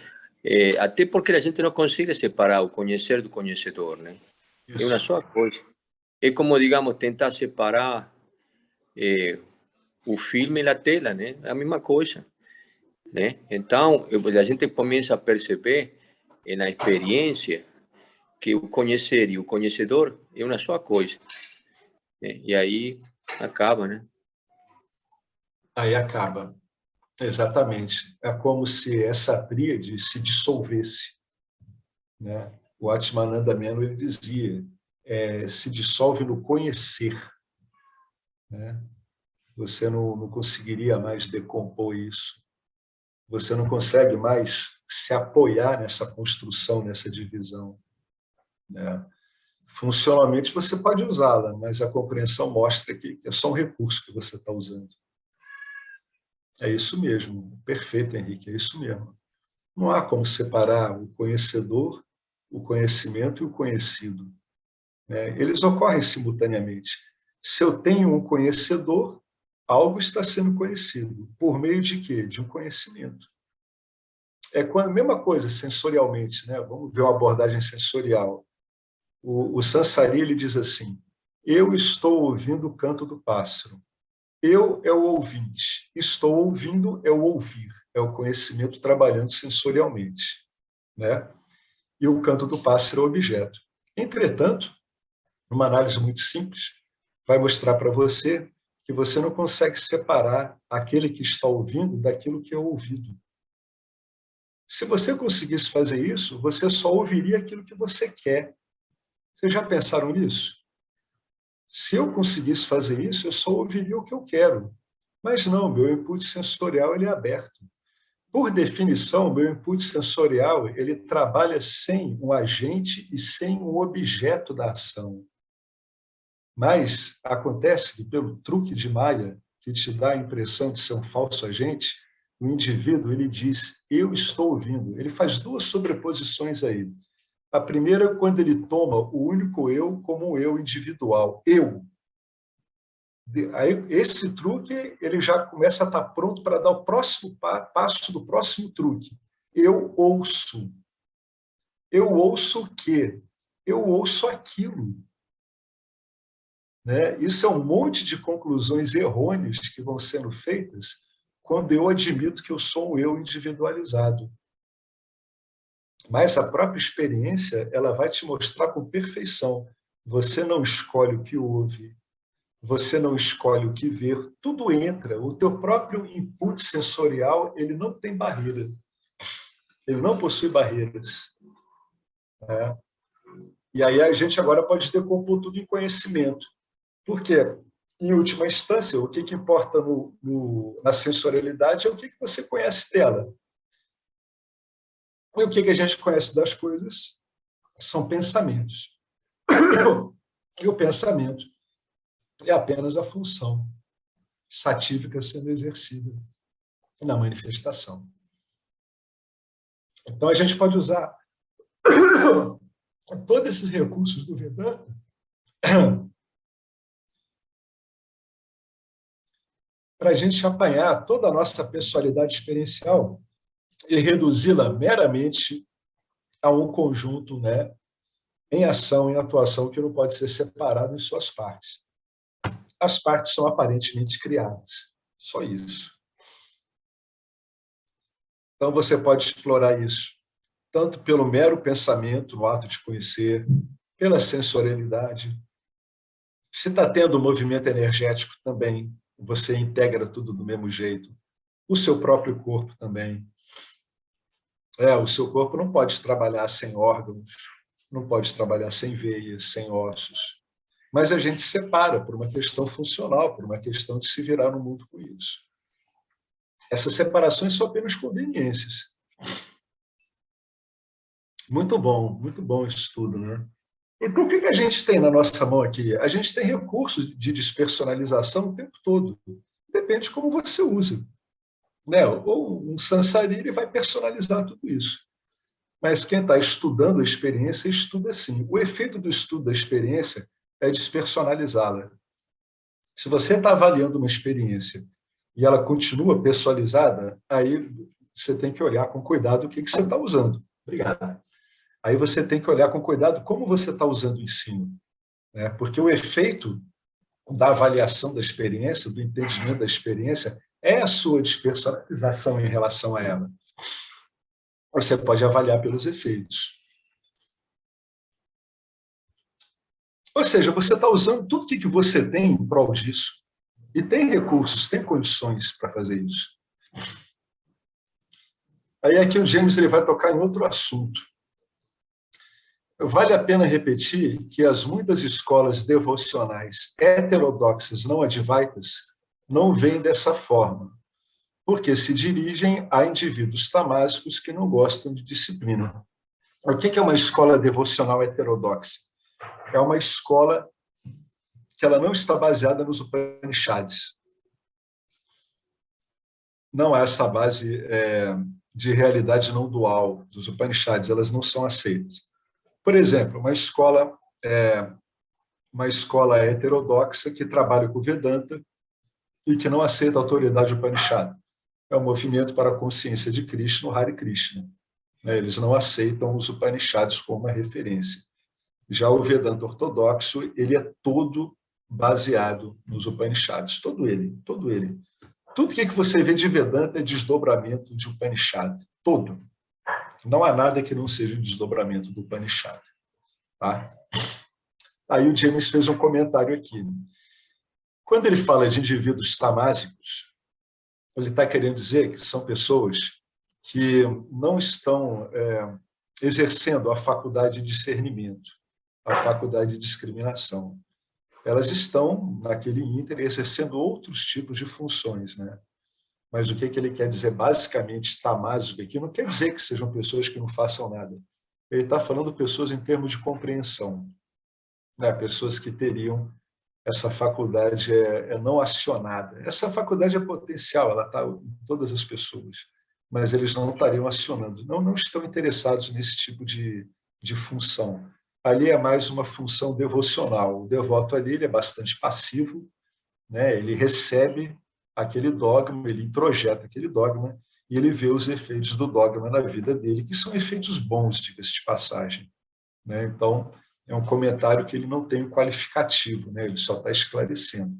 S2: até porque a gente não consegue separar o conhecer do conhecedor, né?
S1: Isso.
S2: É uma só coisa. É como, digamos, tentar separar o filme e a tela, né? É a mesma coisa, né? Então, a gente começa a perceber na experiência que o conhecer e o conhecedor é uma só coisa. E aí acaba, né?
S1: Aí acaba. Exatamente. É como se essa tríade se dissolvesse. Né? O Atmananda Meno ele dizia, se dissolve no conhecer. Né? Você não conseguiria mais decompor isso. Você não consegue mais se apoiar nessa construção, nessa divisão. Né? Funcionalmente, você pode usá-la, mas a compreensão mostra que é só um recurso que você está usando. É isso mesmo. Perfeito, Henrique, é isso mesmo. Não há como separar o conhecedor, o conhecimento e o conhecido. Eles ocorrem simultaneamente. Se eu tenho um conhecedor, algo está sendo conhecido. Por meio de quê? De um conhecimento. É a mesma coisa sensorialmente, né? Vamos ver uma abordagem sensorial. O Sansari ele diz assim: eu estou ouvindo o canto do pássaro. Eu é o ouvinte. Estou ouvindo é o ouvir. É o conhecimento trabalhando sensorialmente. Né? E o canto do pássaro é o objeto. Entretanto, uma análise muito simples vai mostrar para você que você não consegue separar aquele que está ouvindo daquilo que é ouvido. Se você conseguisse fazer isso, você só ouviria aquilo que você quer. Vocês já pensaram nisso? Se eu conseguisse fazer isso, eu só ouviria o que eu quero. Mas não, meu input sensorial ele é aberto. Por definição, meu input sensorial ele trabalha sem um agente e sem um objeto da ação. Mas acontece que, pelo truque de Maia, que te dá a impressão de ser um falso agente, o indivíduo ele diz, eu estou ouvindo. Ele faz duas sobreposições aí. A primeira é quando ele toma o único eu como um eu individual. Eu. Aí, esse truque ele já começa a estar pronto para dar o próximo passo do próximo truque. Eu ouço. Eu ouço o quê? Eu ouço aquilo. Né? Isso é um monte de conclusões errôneas que vão sendo feitas quando eu admito que eu sou um eu individualizado. Mas a própria experiência ela vai te mostrar com perfeição. Você não escolhe o que ouve, você não escolhe o que ver, tudo entra. O teu próprio input sensorial ele não tem barreira, ele não possui barreiras. Né? E aí a gente agora pode decompor tudo em conhecimento. Por quê? Em última instância, o que importa na sensorialidade é o que você conhece dela. E o que a gente conhece das coisas são pensamentos. E o pensamento é apenas a função satívica sendo exercida na manifestação. Então, a gente pode usar todos esses recursos do Vedanta para a gente apanhar toda a nossa pessoalidade experiencial e reduzi-la meramente a um conjunto, né, em ação, em atuação, que não pode ser separado em suas partes. As partes são aparentemente criadas, só isso. Então, você pode explorar isso tanto pelo mero pensamento, no ato de conhecer, pela sensorialidade. Se está tendo um movimento energético também, você integra tudo do mesmo jeito. O seu próprio corpo também. O seu corpo não pode trabalhar sem órgãos, não pode trabalhar sem veias, sem ossos. Mas a gente separa por uma questão funcional, por uma questão de se virar no mundo com isso. Essas separações são apenas conveniências. Muito bom isso tudo, né? Então, o que a gente tem na nossa mão aqui? A gente tem recursos de despersonalização o tempo todo. Depende de como você usa. Né? Ou um Sansari vai personalizar tudo isso. Mas quem está estudando a experiência, estuda assim. O efeito do estudo da experiência é despersonalizá-la. Se você está avaliando uma experiência e ela continua personalizada, aí você tem que olhar com cuidado o que você está usando. Obrigado. Aí você tem que olhar com cuidado como você está usando o ensino. Né? Porque o efeito da avaliação da experiência, do entendimento da experiência, é a sua despersonalização em relação a ela. Você pode avaliar pelos efeitos. Ou seja, você está usando tudo que você tem em prol disso. E tem recursos, tem condições para fazer isso. Aí aqui o James ele vai tocar em outro assunto. Vale a pena repetir que as muitas escolas devocionais heterodoxas não advaitas não vêm dessa forma, porque se dirigem a indivíduos tamásicos que não gostam de disciplina. O que é uma escola devocional heterodoxa? É uma escola que ela não está baseada nos Upanishads. Não há essa base de realidade não dual dos Upanishads, elas não são aceitas. Por exemplo, uma escola heterodoxa que trabalha com Vedanta e que não aceita a autoridade Upanishad. É um movimento para a consciência de Krishna, o Hare Krishna. Eles não aceitam os Upanishads como uma referência. Já o Vedanta ortodoxo, ele é todo baseado nos Upanishads, todo ele. Tudo que você vê de Vedanta é desdobramento de Upanishad, todo. Não há nada que não seja um desdobramento do Upanishad. Tá? Aí o James fez um comentário aqui. Quando ele fala de indivíduos tamásicos, ele está querendo dizer que são pessoas que não estão exercendo a faculdade de discernimento, a faculdade de discriminação. Elas estão, naquele ínter, exercendo outros tipos de funções, né? Mas o que ele quer dizer basicamente tamásico aqui não quer dizer que sejam pessoas que não façam nada. Ele está falando de pessoas em termos de compreensão, né? Pessoas que teriam essa faculdade não acionada. Essa faculdade é potencial, ela está em todas as pessoas, mas eles não estariam acionando, não estão interessados nesse tipo de função. Ali é mais uma função devocional. O devoto ali ele é bastante passivo, né? Ele recebe aquele dogma, ele introjeta aquele dogma e ele vê os efeitos do dogma na vida dele, que são efeitos bons, diga-se de passagem, né? Então, é um comentário que ele não tem um qualificativo, né? Ele só está esclarecendo.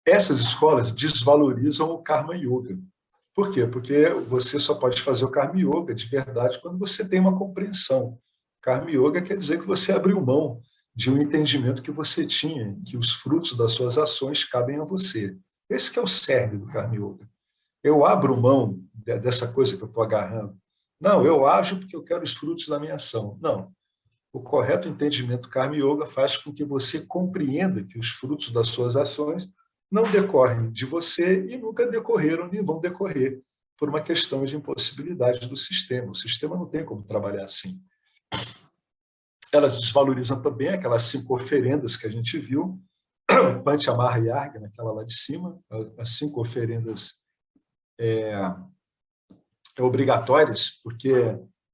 S1: Essas escolas desvalorizam o Karma Yoga. Por quê? Porque você só pode fazer o Karma Yoga de verdade quando você tem uma compreensão. Karma Yoga quer dizer que você abriu mão de um entendimento que você tinha, que os frutos das suas ações cabem a você. Esse que é o cerne do Karma Yoga. Eu abro mão dessa coisa que eu estou agarrando. Não, eu ajo porque eu quero os frutos da minha ação. Não. O correto entendimento do Karma Yoga faz com que você compreenda que os frutos das suas ações não decorrem de você e nunca decorreram nem vão decorrer por uma questão de impossibilidade do sistema. O sistema não tem como trabalhar assim. Elas desvalorizam também aquelas 5 oferendas que a gente viu, Panchamara Yarga, naquela lá de cima, as 5 oferendas obrigatórias, porque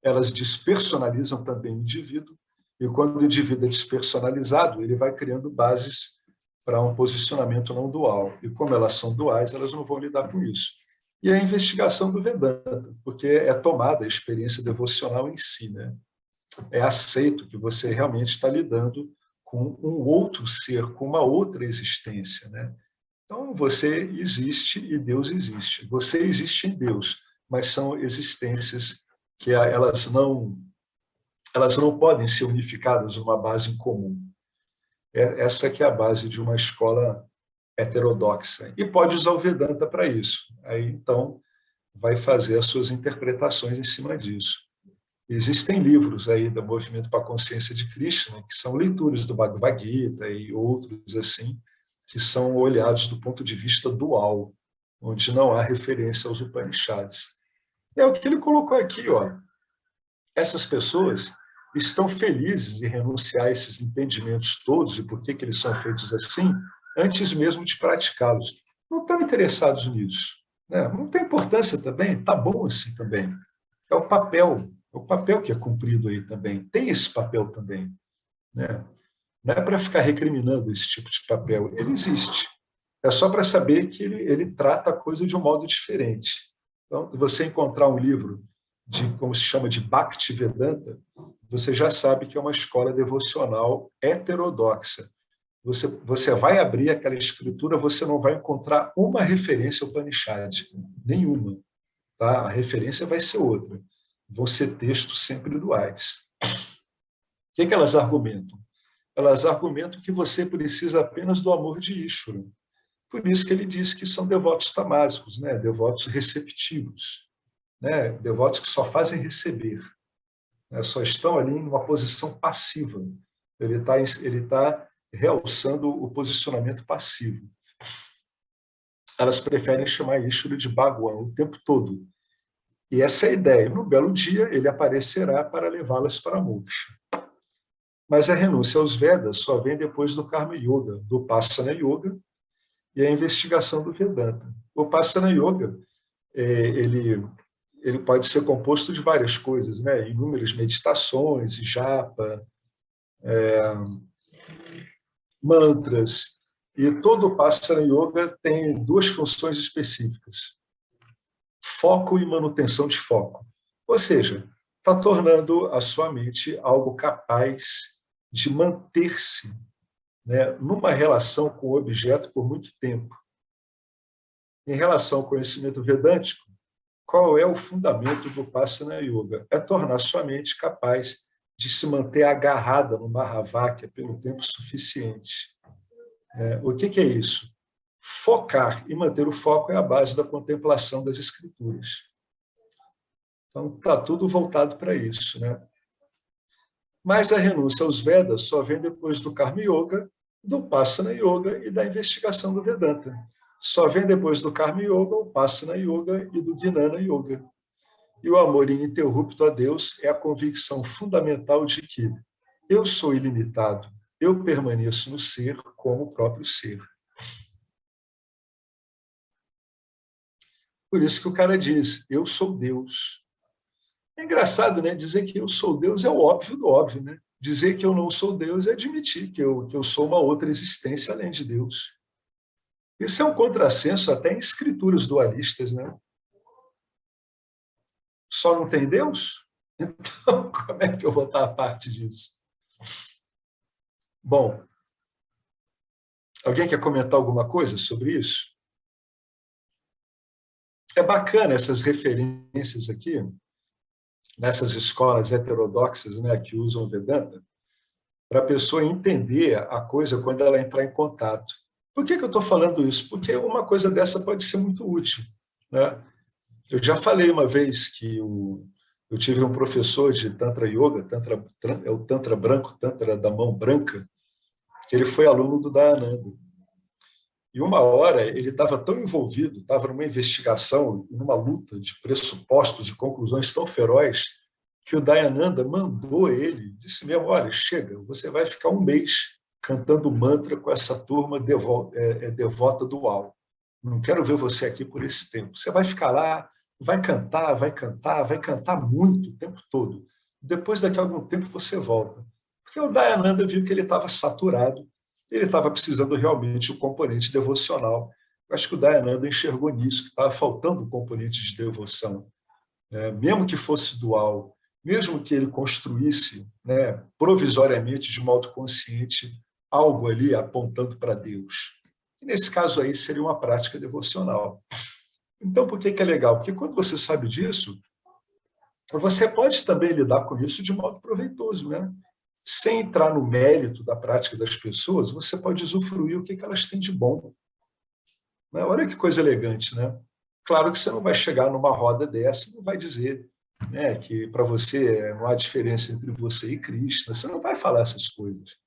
S1: elas despersonalizam também o indivíduo, e quando o indivíduo é despersonalizado, ele vai criando bases para um posicionamento não dual. E como elas são duais, elas não vão lidar com isso. E a investigação do Vedanta, porque é tomada a experiência devocional em si, né? É aceito que você realmente está lidando com um outro ser, com uma outra existência, né? Então, você existe e Deus existe. Você existe em Deus, mas são existências que elas não podem ser unificadas numa base em comum. Essa que é a base de uma escola heterodoxa. E pode usar o Vedanta para isso. Aí, então, vai fazer as suas interpretações em cima disso. Existem livros aí do Movimento para a Consciência de Krishna, que são leituras do Bhagavad Gita e outros assim, que são olhados do ponto de vista dual, onde não há referência aos Upanishads. É o que ele colocou aqui, ó. Essas pessoas estão felizes em renunciar a esses entendimentos todos e por que eles são feitos assim, antes mesmo de praticá-los. Não estão interessados nisso, né? Não tem importância também, está bom assim também. É o papel que é cumprido aí também. Tem esse papel também, né? Não é para ficar recriminando esse tipo de papel, ele existe. É só para saber que ele trata a coisa de um modo diferente. Então, você encontrar um livro de, como se chama, de Bhaktivedanta, você já sabe que é uma escola devocional heterodoxa. Você vai abrir aquela escritura, você não vai encontrar uma referência upanishádica, nenhuma. Tá? A referência vai ser outra. Vão ser textos sempre duais. O que elas argumentam? Elas argumentam que você precisa apenas do amor de Ishvara. Por isso que ele diz que são devotos tamásicos, né? Devotos receptivos, né? Devotos que só fazem receber, né? Só estão ali em uma posição passiva. Ele tá realçando o posicionamento passivo. Elas preferem chamar Ishvara de Bhagwan o tempo todo. E essa é a ideia. No belo dia, ele aparecerá para levá-las para a moksha. Mas a renúncia aos Vedas só vem depois do Karma Yoga, do Upasana Yoga e a investigação do Vedanta. O Upasana Yoga, ele pode ser composto de várias coisas, né? Inúmeras meditações, japa, mantras. E todo o Upasana Yoga tem 2 funções específicas: foco e manutenção de foco. Ou seja, está tornando a sua mente algo capaz de manter-se, né, numa relação com o objeto por muito tempo. Em relação ao conhecimento vedântico, qual é o fundamento do Upasana Yoga? É tornar sua mente capaz de se manter agarrada no Mahavakya pelo tempo suficiente. O que é isso? Focar e manter o foco é a base da contemplação das escrituras. Então, está tudo voltado para isso, né? Mas a renúncia aos Vedas só vem depois do Karma Yoga, do Upasana Yoga e da investigação do Vedanta. Só vem depois do Karma Yoga, o Upasana Yoga e do Jnana Yoga. E o amor ininterrupto a Deus é a convicção fundamental de que eu sou ilimitado, eu permaneço no ser como o próprio ser. Por isso que o cara diz, eu sou Deus. É engraçado, né? Dizer que eu sou Deus é o óbvio do óbvio, né? Dizer que eu não sou Deus é admitir que eu sou uma outra existência além de Deus. Isso é um contrassenso até em escrituras dualistas, né? Só não tem Deus? Então, como é que eu vou estar a parte disso? Bom, alguém quer comentar alguma coisa sobre isso? É bacana essas referências aqui, nessas escolas heterodoxas, né, que usam Vedanta, para a pessoa entender a coisa quando ela entrar em contato. Por que eu estou falando isso? Porque uma coisa dessa pode ser muito útil, né? Eu já falei uma vez que eu tive um professor de Tantra Yoga, é o Tantra branco, Tantra da mão branca, que ele foi aluno do Dayananda. E uma hora ele estava tão envolvido, estava numa investigação, numa luta de pressupostos, de conclusões tão feroz, que o Dayananda mandou ele, disse mesmo, olha, chega, você vai ficar um mês cantando mantra com essa turma devota do UAU. Não quero ver você aqui por esse tempo. Você vai ficar lá, vai cantar, vai cantar, vai cantar muito o tempo todo. Depois, daqui a algum tempo, você volta. Porque o Dayananda viu que ele estava saturado, ele estava precisando realmente do componente devocional. Eu acho que o Dayananda enxergou nisso, que estava faltando um componente de devoção. Mesmo que fosse dual, mesmo que ele construísse, né, provisoriamente, de modo consciente, algo ali apontando para Deus. E nesse caso aí seria uma prática devocional. Então, por que é legal? Porque quando você sabe disso, você pode também lidar com isso de modo proveitoso, né? Sem entrar no mérito da prática das pessoas, você pode usufruir o que elas têm de bom. Né? Olha que coisa elegante, né? Claro que você não vai chegar numa roda dessa e não vai dizer, né, que para você não há diferença entre você e Krishna. Você não vai falar essas coisas.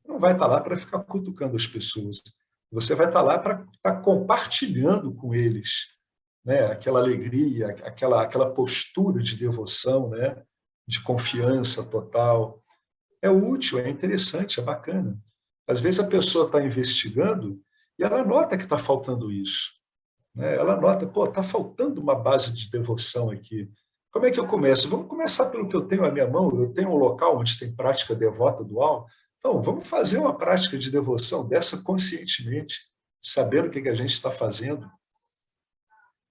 S1: Não vai estar lá para ficar cutucando as pessoas. Você vai estar lá para estar compartilhando com eles, né, aquela alegria, aquela postura de devoção, né, de confiança total. É útil, é interessante, é bacana. Às vezes a pessoa está investigando e ela nota que está faltando isso. Né? Ela nota, pô, está faltando uma base de devoção aqui. Como é que eu começo? Vamos começar pelo que eu tenho à minha mão. Eu tenho um local onde tem prática devota dual. Então, vamos fazer uma prática de devoção dessa conscientemente, sabendo o que a gente está fazendo.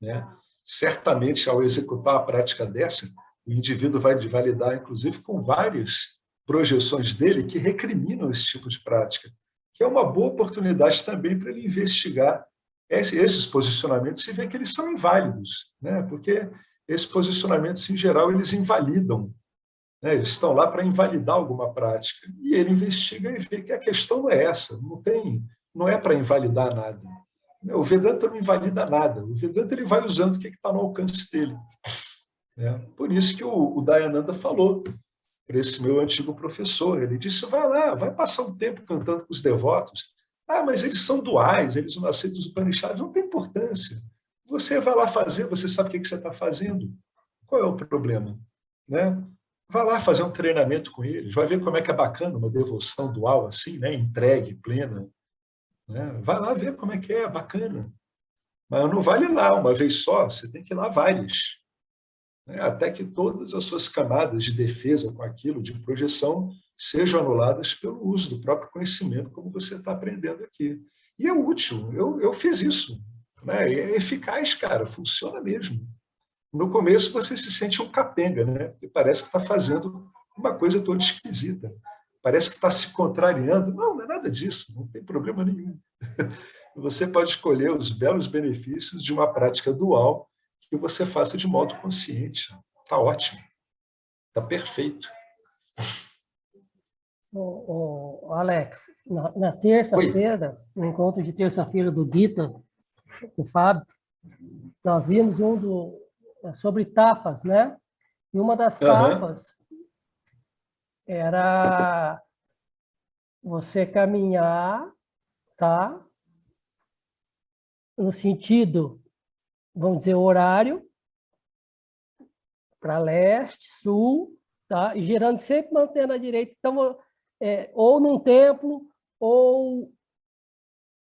S1: Né? Certamente, ao executar a prática dessa, o indivíduo vai lidar, inclusive, com várias projeções dele que recriminam esse tipo de prática, que é uma boa oportunidade também para ele investigar esses posicionamentos e ver que eles são inválidos, né? Porque esses posicionamentos, em geral, eles invalidam, né? Eles estão lá para invalidar alguma prática, e ele investiga e vê que a questão não é essa, não é para invalidar nada. O Vedanta não invalida nada, o Vedanta ele vai usando o que está no alcance dele. Né? Por isso que o Dayananda falou para esse meu antigo professor, ele disse, vai lá, vai passar um tempo cantando com os devotos. Ah, mas eles são duais, eles não aceitam os Upanishads, não tem importância. Você vai lá fazer, você sabe o que você está fazendo. Qual é o problema? Né? Vai lá fazer um treinamento com eles, vai ver como é que é bacana uma devoção dual assim, né? Entregue, plena. Né? Vai lá ver como é que é, bacana. Mas não vale lá uma vez só, você tem que ir lá várias. Né? Até que todas as suas camadas de defesa com aquilo, de projeção, sejam anuladas pelo uso do próprio conhecimento, como você está aprendendo aqui. E é útil, eu fiz isso. Né? É eficaz, cara, funciona mesmo. No começo você se sente um capenga, né? Porque parece que está fazendo uma coisa toda esquisita. Parece que está se contrariando. Não, não é nada disso, não tem problema nenhum. Você pode escolher os belos benefícios de uma prática dual que você faça de modo consciente. Está ótimo, está perfeito.
S3: Alex, na
S1: Oi.
S3: terça-feira, no encontro de terça-feira do Gita, com o Fábio, nós vimos sobre tapas, né? E uma das tapas era você caminhar, tá? No sentido, vamos dizer, horário, para leste, sul, tá? E girando sempre mantendo a direita. Então, ou num templo, ou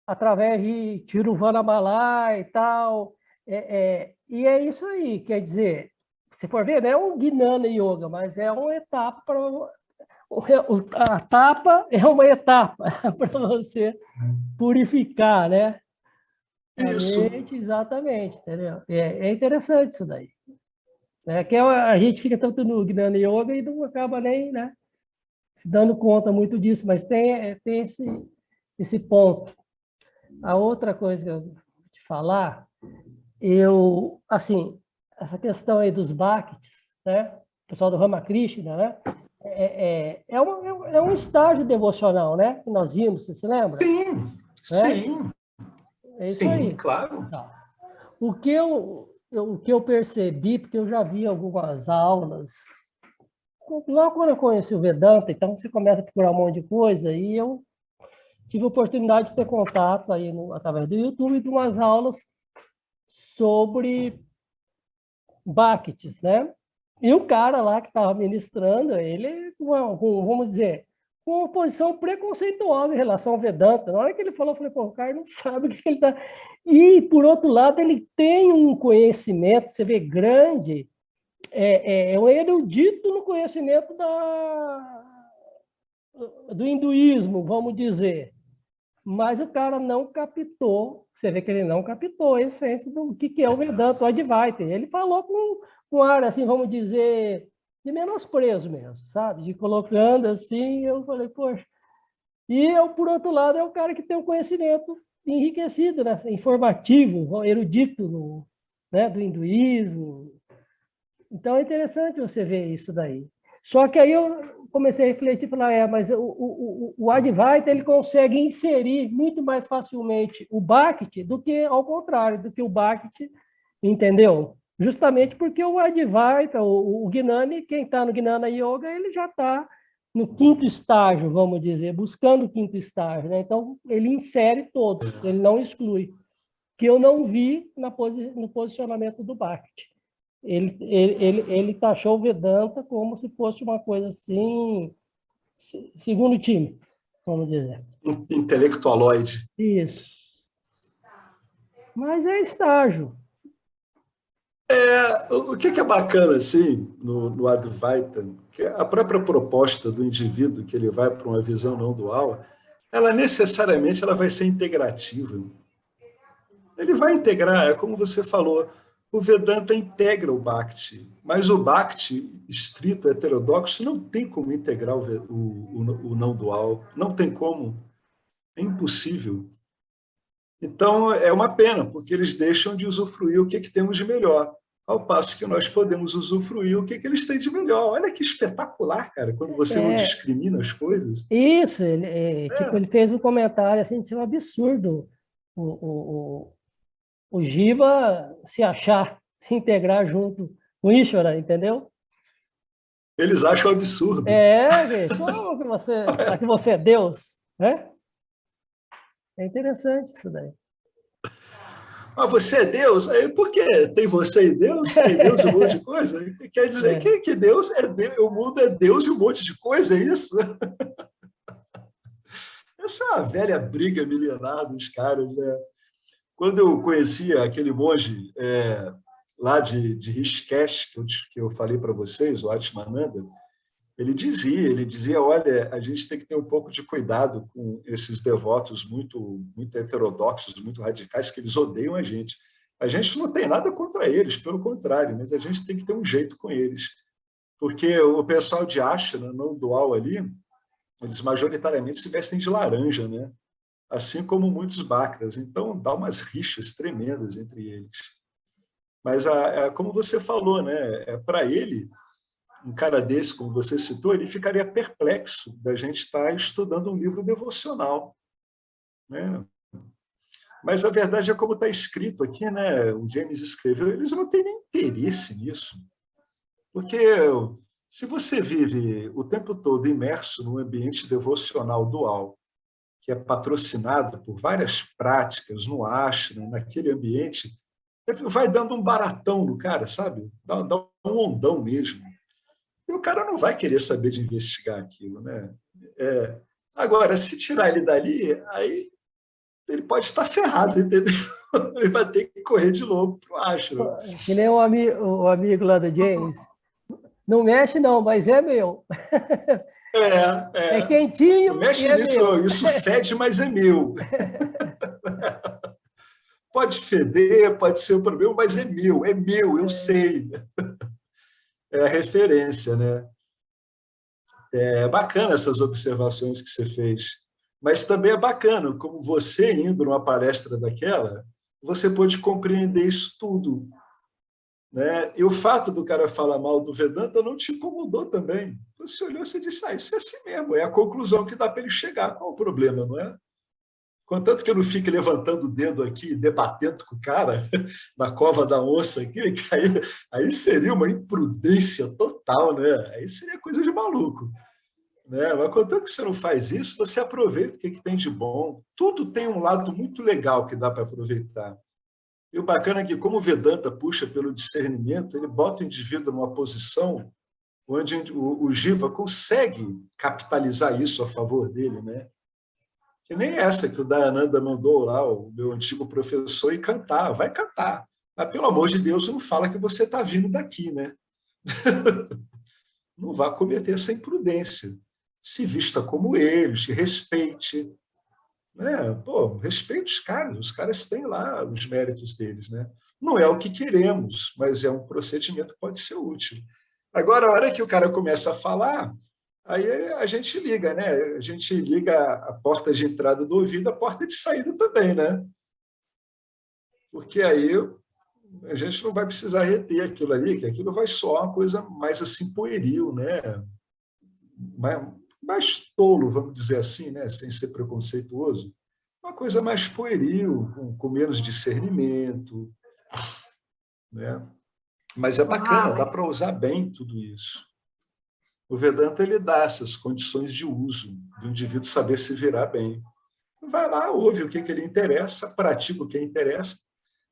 S3: através de Tiruvannamalai e tal. E é isso aí, quer dizer, se for ver, não é um Gnana Yoga, mas é uma etapa para a tapa é uma etapa para você purificar, né?
S1: Isso.
S3: A mente, exatamente, entendeu? É interessante isso daí. Que a gente fica tanto no Gnana Yoga e não acaba nem, né, se dando conta muito disso, mas tem esse ponto. A outra coisa que eu vou te falar, assim, essa questão aí dos bhaktis, né? O pessoal do Ramakrishna, né? É um estágio devocional, né? Que nós vimos, você se lembra?
S1: Sim,
S3: Né?
S1: sim.
S3: É isso
S1: Sim,
S3: aí.
S1: claro.
S3: Tá. O que eu percebi, porque eu já vi algumas aulas, logo quando eu conheci o Vedanta, então você começa a procurar um monte de coisa, e eu tive a oportunidade de ter contato aí através do YouTube de umas aulas sobre Bhaktis, né? E o cara lá que estava ministrando, ele, vamos dizer, com uma posição preconceituosa em relação ao Vedanta. Na hora que ele falou, eu falei, pô, o cara não sabe o que ele está... E, por outro lado, ele tem um conhecimento, você vê, grande, é um erudito no conhecimento do hinduísmo, vamos dizer. Mas o cara não captou, você vê que ele não captou a essência do que é o Vedanta, o Advaita. Ele falou com ar, assim, vamos dizer, de menosprezo mesmo, sabe? De colocando assim, eu falei, poxa. E eu, por outro lado, é um cara que tem um conhecimento enriquecido, né? Informativo, erudito né? Do hinduísmo. Então é interessante você ver isso daí. Só que aí eu comecei a refletir e falar, mas o Advaita ele consegue inserir muito mais facilmente o Bhakti do que ao contrário, do que o Bhakti, entendeu? Justamente porque o Advaita, o Gnani, quem está no Gnana Yoga, ele já está no quinto estágio, vamos dizer, buscando o quinto estágio, né? Então ele insere todos, ele não exclui, que eu não vi no posicionamento do Bhakti. Ele taxou o Vedanta como se fosse uma coisa assim, segundo time, vamos dizer.
S1: Intelectualoide.
S3: Isso. Mas é estágio.
S1: O que é bacana, assim, no Advaita, que a própria proposta do indivíduo, que ele vai para uma visão não dual, ela necessariamente ela vai ser integrativa. Ele vai integrar, é como você falou, o Vedanta integra o Bhakti, mas o Bhakti estrito, heterodoxo, não tem como integrar o não dual, não tem como, é impossível. Então, é uma pena, porque eles deixam de usufruir o que temos de melhor, ao passo que nós podemos usufruir o que eles têm de melhor. Olha que espetacular, cara, quando você não discrimina as coisas.
S3: Isso, tipo, ele fez um comentário assim, de ser um absurdo o Jiva se achar, se integrar junto com o Ishvara, entendeu?
S1: Eles acham absurdo.
S3: Como que você é Deus, né? É interessante isso daí.
S1: Mas você é Deus? Aí, por quê? Tem você e Deus? Tem Deus e um monte de coisa? Quer dizer que Deus é Deus, o mundo é Deus e um monte de coisa, é isso? Essa é uma velha briga milenar dos caras, né? Quando eu conhecia aquele monge lá de Rishikesh, que eu falei para vocês, o Atmananda, ele dizia, olha, a gente tem que ter um pouco de cuidado com esses devotos muito heterodoxos, muito radicais, que eles odeiam a gente. A gente não tem nada contra eles, pelo contrário, mas a gente tem que ter um jeito com eles. Porque o pessoal de Ashram, não dual ali, eles majoritariamente se vestem de laranja, né? Assim como muitos Bhaktas. Então, dá umas rixas tremendas entre eles. Mas, como você falou, né? Para ele, um cara desse, como você citou, ele ficaria perplexo da gente estar estudando um livro devocional, né? Mas a verdade é como está escrito aqui, né? O James escreveu, eles não têm nem interesse nisso. Porque se você vive o tempo todo imerso num ambiente devocional dual, que é patrocinado por várias práticas no ashram, naquele ambiente, vai dando um baratão no cara, sabe? Dá um ondão mesmo. E o cara não vai querer saber de investigar aquilo, né? Agora, se tirar ele dali, aí ele pode estar ferrado, entendeu? Ele vai ter que correr de novo para o ashram.
S3: Que nem o amigo lá do James. Não mexe não, mas é meu. É
S1: Não
S3: quentinho e
S1: mexe
S3: é
S1: nisso,
S3: meu.
S1: isso fede, mas é meu. Pode feder, pode ser um problema, mas é meu, eu sei. É a referência, né? É bacana essas observações que você fez. Mas também é bacana, como você indo numa palestra daquela, você pode compreender isso tudo. Né? E o fato do cara falar mal do Vedanta não te incomodou também. Você olhou e disse, isso é assim mesmo, é a conclusão que dá para ele chegar. Qual o problema, não é? Contanto que eu não fique levantando o dedo aqui, debatendo com o cara na cova da onça aqui, que aí seria uma imprudência total, né? Aí seria coisa de maluco. Né? Mas contanto que você não faz isso, você aproveita o que tem de bom. Tudo tem um lado muito legal que dá para aproveitar. E o bacana é que, como o Vedanta puxa pelo discernimento, ele bota o indivíduo numa posição onde o Jiva consegue capitalizar isso a favor dele, né? Que nem essa que o Dayananda mandou lá, o meu antigo professor, ir cantar. Vai cantar. Mas, pelo amor de Deus, não fala que você está vindo daqui, né? Não vá cometer essa imprudência. Se vista como eles, respeite. Né? Pô, respeite os caras têm lá os méritos deles. Né? Não é o que queremos, mas é um procedimento que pode ser útil. Agora, a hora que o cara começa a falar, aí a gente liga, né? A gente liga a porta de entrada do ouvido, a porta de saída também, né? Porque aí a gente não vai precisar reter aquilo ali, que aquilo vai soar uma coisa mais assim pueril, né? Mais tolo, vamos dizer assim, né? Sem ser preconceituoso. Uma coisa mais pueril, com menos discernimento, né? Mas é bacana, dá para usar bem tudo isso. O Vedanta ele dá essas condições de uso do indivíduo saber se virar bem. Vai lá, ouve o que ele interessa, pratica o que interessa.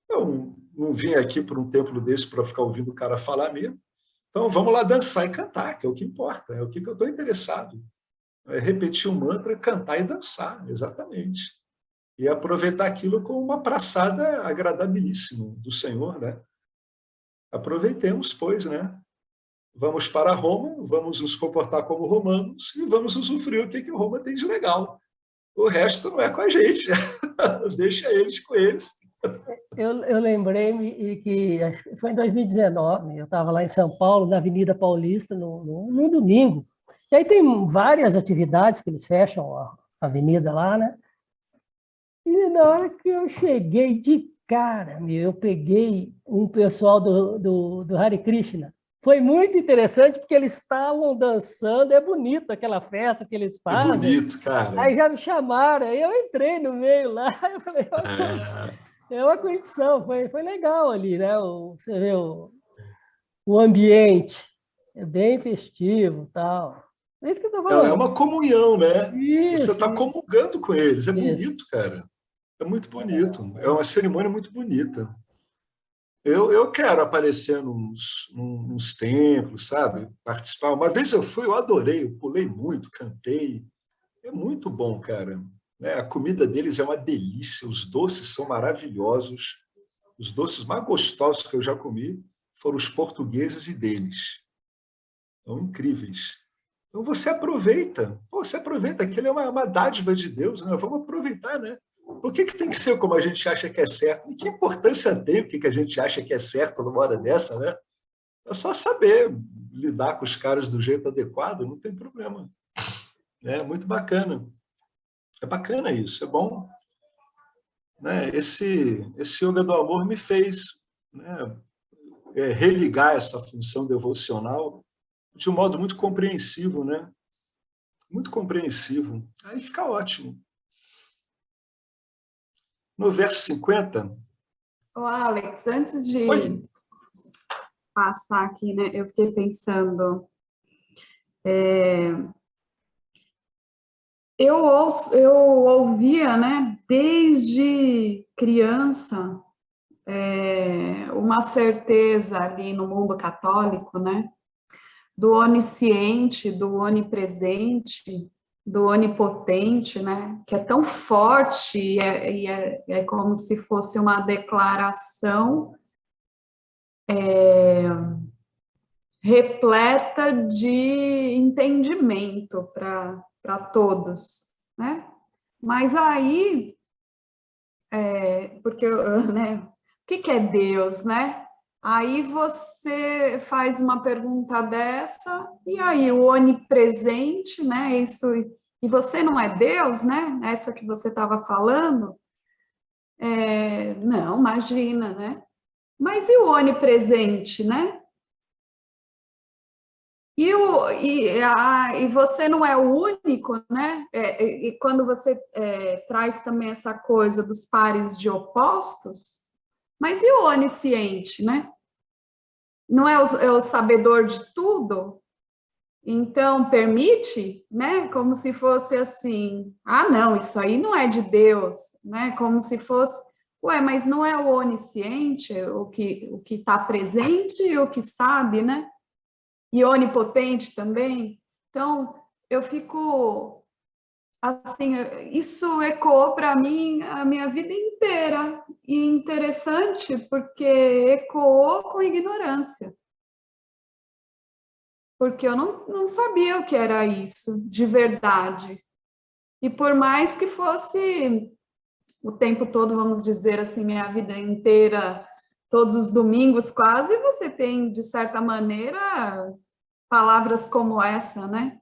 S1: Eu não vim aqui por um templo desse para ficar ouvindo o cara falar mesmo. Então vamos lá dançar e cantar, que é o que importa, é o que eu estou interessado. É repetir um mantra, cantar e dançar, exatamente. E aproveitar aquilo como uma praçada agradabilíssima do Senhor, né? Aproveitemos, pois, né? Vamos para Roma, vamos nos comportar como romanos e vamos usufruir o que Roma tem de legal. O resto não é com a gente. Deixa eles com eles.
S3: Eu lembrei-me que acho que foi em 2019, eu estava lá em São Paulo, na Avenida Paulista, no domingo. E aí tem várias atividades que eles fecham a avenida lá, né? E na hora que eu cheguei de cara, eu peguei um pessoal do Hare Krishna. Foi muito interessante porque eles estavam dançando, é bonito aquela festa que eles
S1: É
S3: fazem.
S1: bonito, cara.
S3: Aí já me chamaram, aí eu entrei no meio lá, eu falei, é uma condição, foi legal ali, né? Você vê o ambiente, é bem festivo e tal. É isso que eu estou
S1: É
S3: falando.
S1: uma comunhão, né? Você
S3: Isso,
S1: está comungando com eles. É
S3: isso.
S1: bonito, cara. É muito bonito. É uma cerimônia muito bonita. Eu quero aparecer nos templos, sabe? Participar. Uma vez eu fui, eu adorei, eu pulei muito, cantei. É muito bom, cara. Né? A comida deles é uma delícia, os doces são maravilhosos. Os doces mais gostosos que eu já comi foram os portugueses e deles. São incríveis. Então você aproveita. Pô, você aproveita, aquilo é uma dádiva de Deus, né? Vamos aproveitar, né? Por que tem que ser como a gente acha que é certo? E que importância tem o que a gente acha que é certo numa hora dessa, né? É só saber lidar com os caras do jeito adequado, não tem problema. É muito bacana. É bacana isso, é bom. Né? Esse yoga do amor me fez, né, religar essa função devocional de um modo muito compreensivo, né? Muito compreensivo. Aí fica ótimo. No verso 50...
S4: Ô, Alex, antes
S1: Oi.
S4: de passar aqui, né, eu fiquei pensando... Eu ouvia, né, desde criança, uma certeza ali no mundo católico, né, do onisciente, do onipresente, do onipotente, né, que é tão forte e é como se fosse uma declaração repleta de entendimento para todos, né? Mas aí, porque, né, o que é Deus, né? Aí você faz uma pergunta dessa, e aí o onipresente, né? Isso, e você não é Deus, né? Essa que você estava falando, não, imagina, né? Mas e o onipresente, né? E você não é o único, né? E quando você traz também essa coisa dos pares de opostos, mas e o onisciente, né? Não é o sabedor de tudo? Então, permite, né? Como se fosse assim, não, isso aí não é de Deus, né? Como se fosse, mas não é o onisciente, o que está presente e o que sabe, né? E onipotente também. Então, eu fico assim, isso ecoou para mim a minha vida inteira. E interessante porque ecoou com ignorância. Porque eu não sabia o que era isso, de verdade. E por mais que fosse o tempo todo, vamos dizer assim, minha vida inteira, todos os domingos quase, você tem, de certa maneira, palavras como essa, né?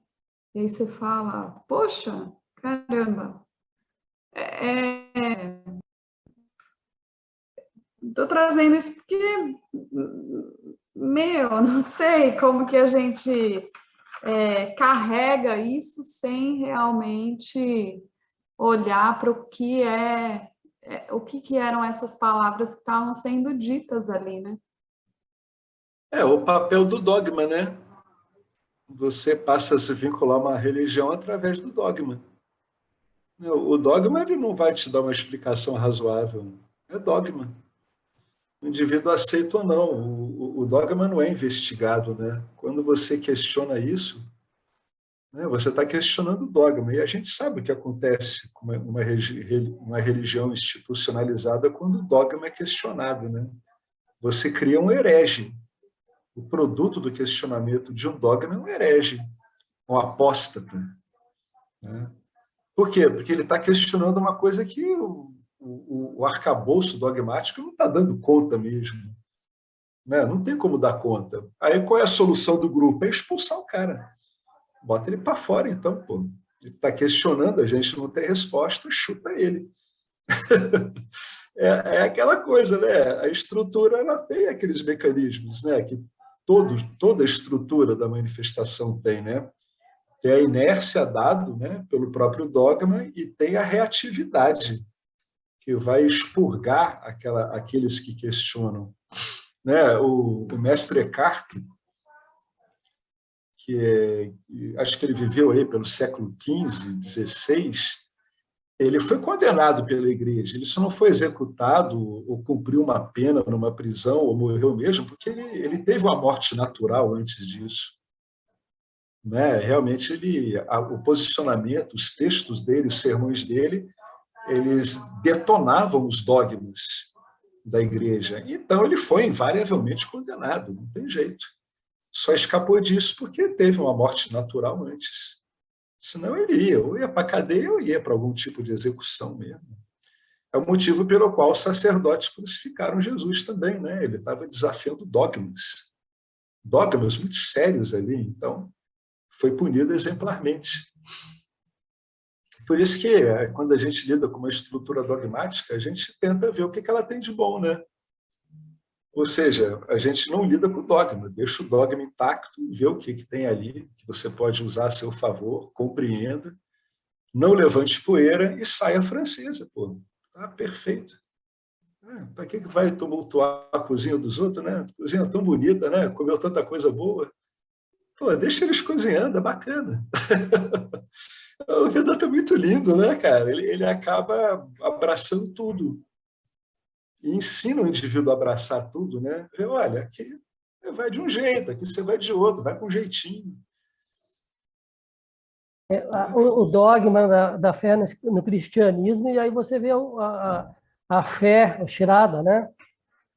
S4: E aí você fala, poxa, caramba, estou trazendo isso porque, não sei como que a gente carrega isso sem realmente olhar para o que o que eram essas palavras que estavam sendo ditas ali, né?
S1: O papel do dogma, né? Você passa a se vincular a uma religião através do dogma. O dogma ele não vai te dar uma explicação razoável. É dogma. O indivíduo aceita ou não. O dogma não é investigado, né? Quando você questiona isso, né, você está questionando o dogma. E a gente sabe o que acontece com uma religião institucionalizada quando o dogma é questionado, né? Você cria um herege. O produto do questionamento de um dogma é um herege, um apóstata, né? Por quê? Porque ele está questionando uma coisa que o arcabouço dogmático não está dando conta mesmo. Né? Não tem como dar conta. Aí qual é a solução do grupo? É expulsar o cara. Bota ele para fora, então, pô. Ele está questionando, a gente não tem resposta, chuta ele. É aquela coisa, né? A estrutura ela tem aqueles mecanismos, né? Que toda a estrutura da manifestação tem, né? Tem a inércia dado, né, pelo próprio dogma e tem a reatividade que vai expurgar aqueles que questionam, né? O mestre Eckhart, acho que ele viveu aí pelo século XV, XVI, ele foi condenado pela igreja. Ele só não foi executado ou cumpriu uma pena numa prisão ou morreu mesmo, porque ele teve uma morte natural antes disso. Né? Realmente, o posicionamento, os textos dele, os sermões dele, eles detonavam os dogmas da igreja. Então, ele foi invariavelmente condenado, não tem jeito. Só escapou disso porque teve uma morte natural antes. Senão ele ou ia para a cadeia ou ia para algum tipo de execução mesmo. É o motivo pelo qual os sacerdotes crucificaram Jesus também, né? Ele estava desafiando dogmas muito sérios ali, então foi punido exemplarmente. Por isso que, quando a gente lida com uma estrutura dogmática, a gente tenta ver o que ela tem de bom, né? Ou seja, a gente não lida com o dogma, deixa o dogma intacto, vê o que tem ali, que você pode usar a seu favor, compreenda, não levante poeira e saia francesa, pô. Tá perfeito. Para que vai tumultuar a cozinha dos outros, né? Cozinha tão bonita, né? Comeu tanta coisa boa. Pô, deixa eles cozinhando, é bacana. O Vedanta é muito lindo, né, cara? Ele acaba abraçando tudo. E ensina o indivíduo a abraçar tudo, né? Olha, aqui você vai de um jeito, aqui você vai de outro, vai com um jeitinho.
S3: O dogma da fé no cristianismo, e aí você vê a fé, o Shrada, né?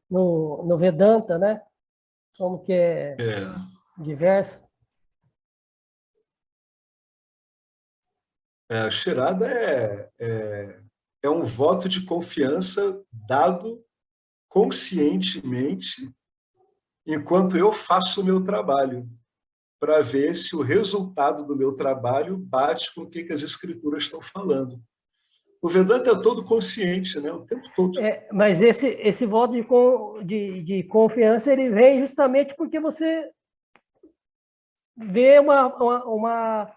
S3: No Vedanta, né? Como que é diverso.
S1: A Shirada é um voto de confiança dado conscientemente enquanto eu faço o meu trabalho, para ver se o resultado do meu trabalho bate com o que as escrituras estão falando. O Vedanta é todo consciente, né? O tempo todo.
S3: Mas esse voto de confiança, ele vem justamente porque você vê uma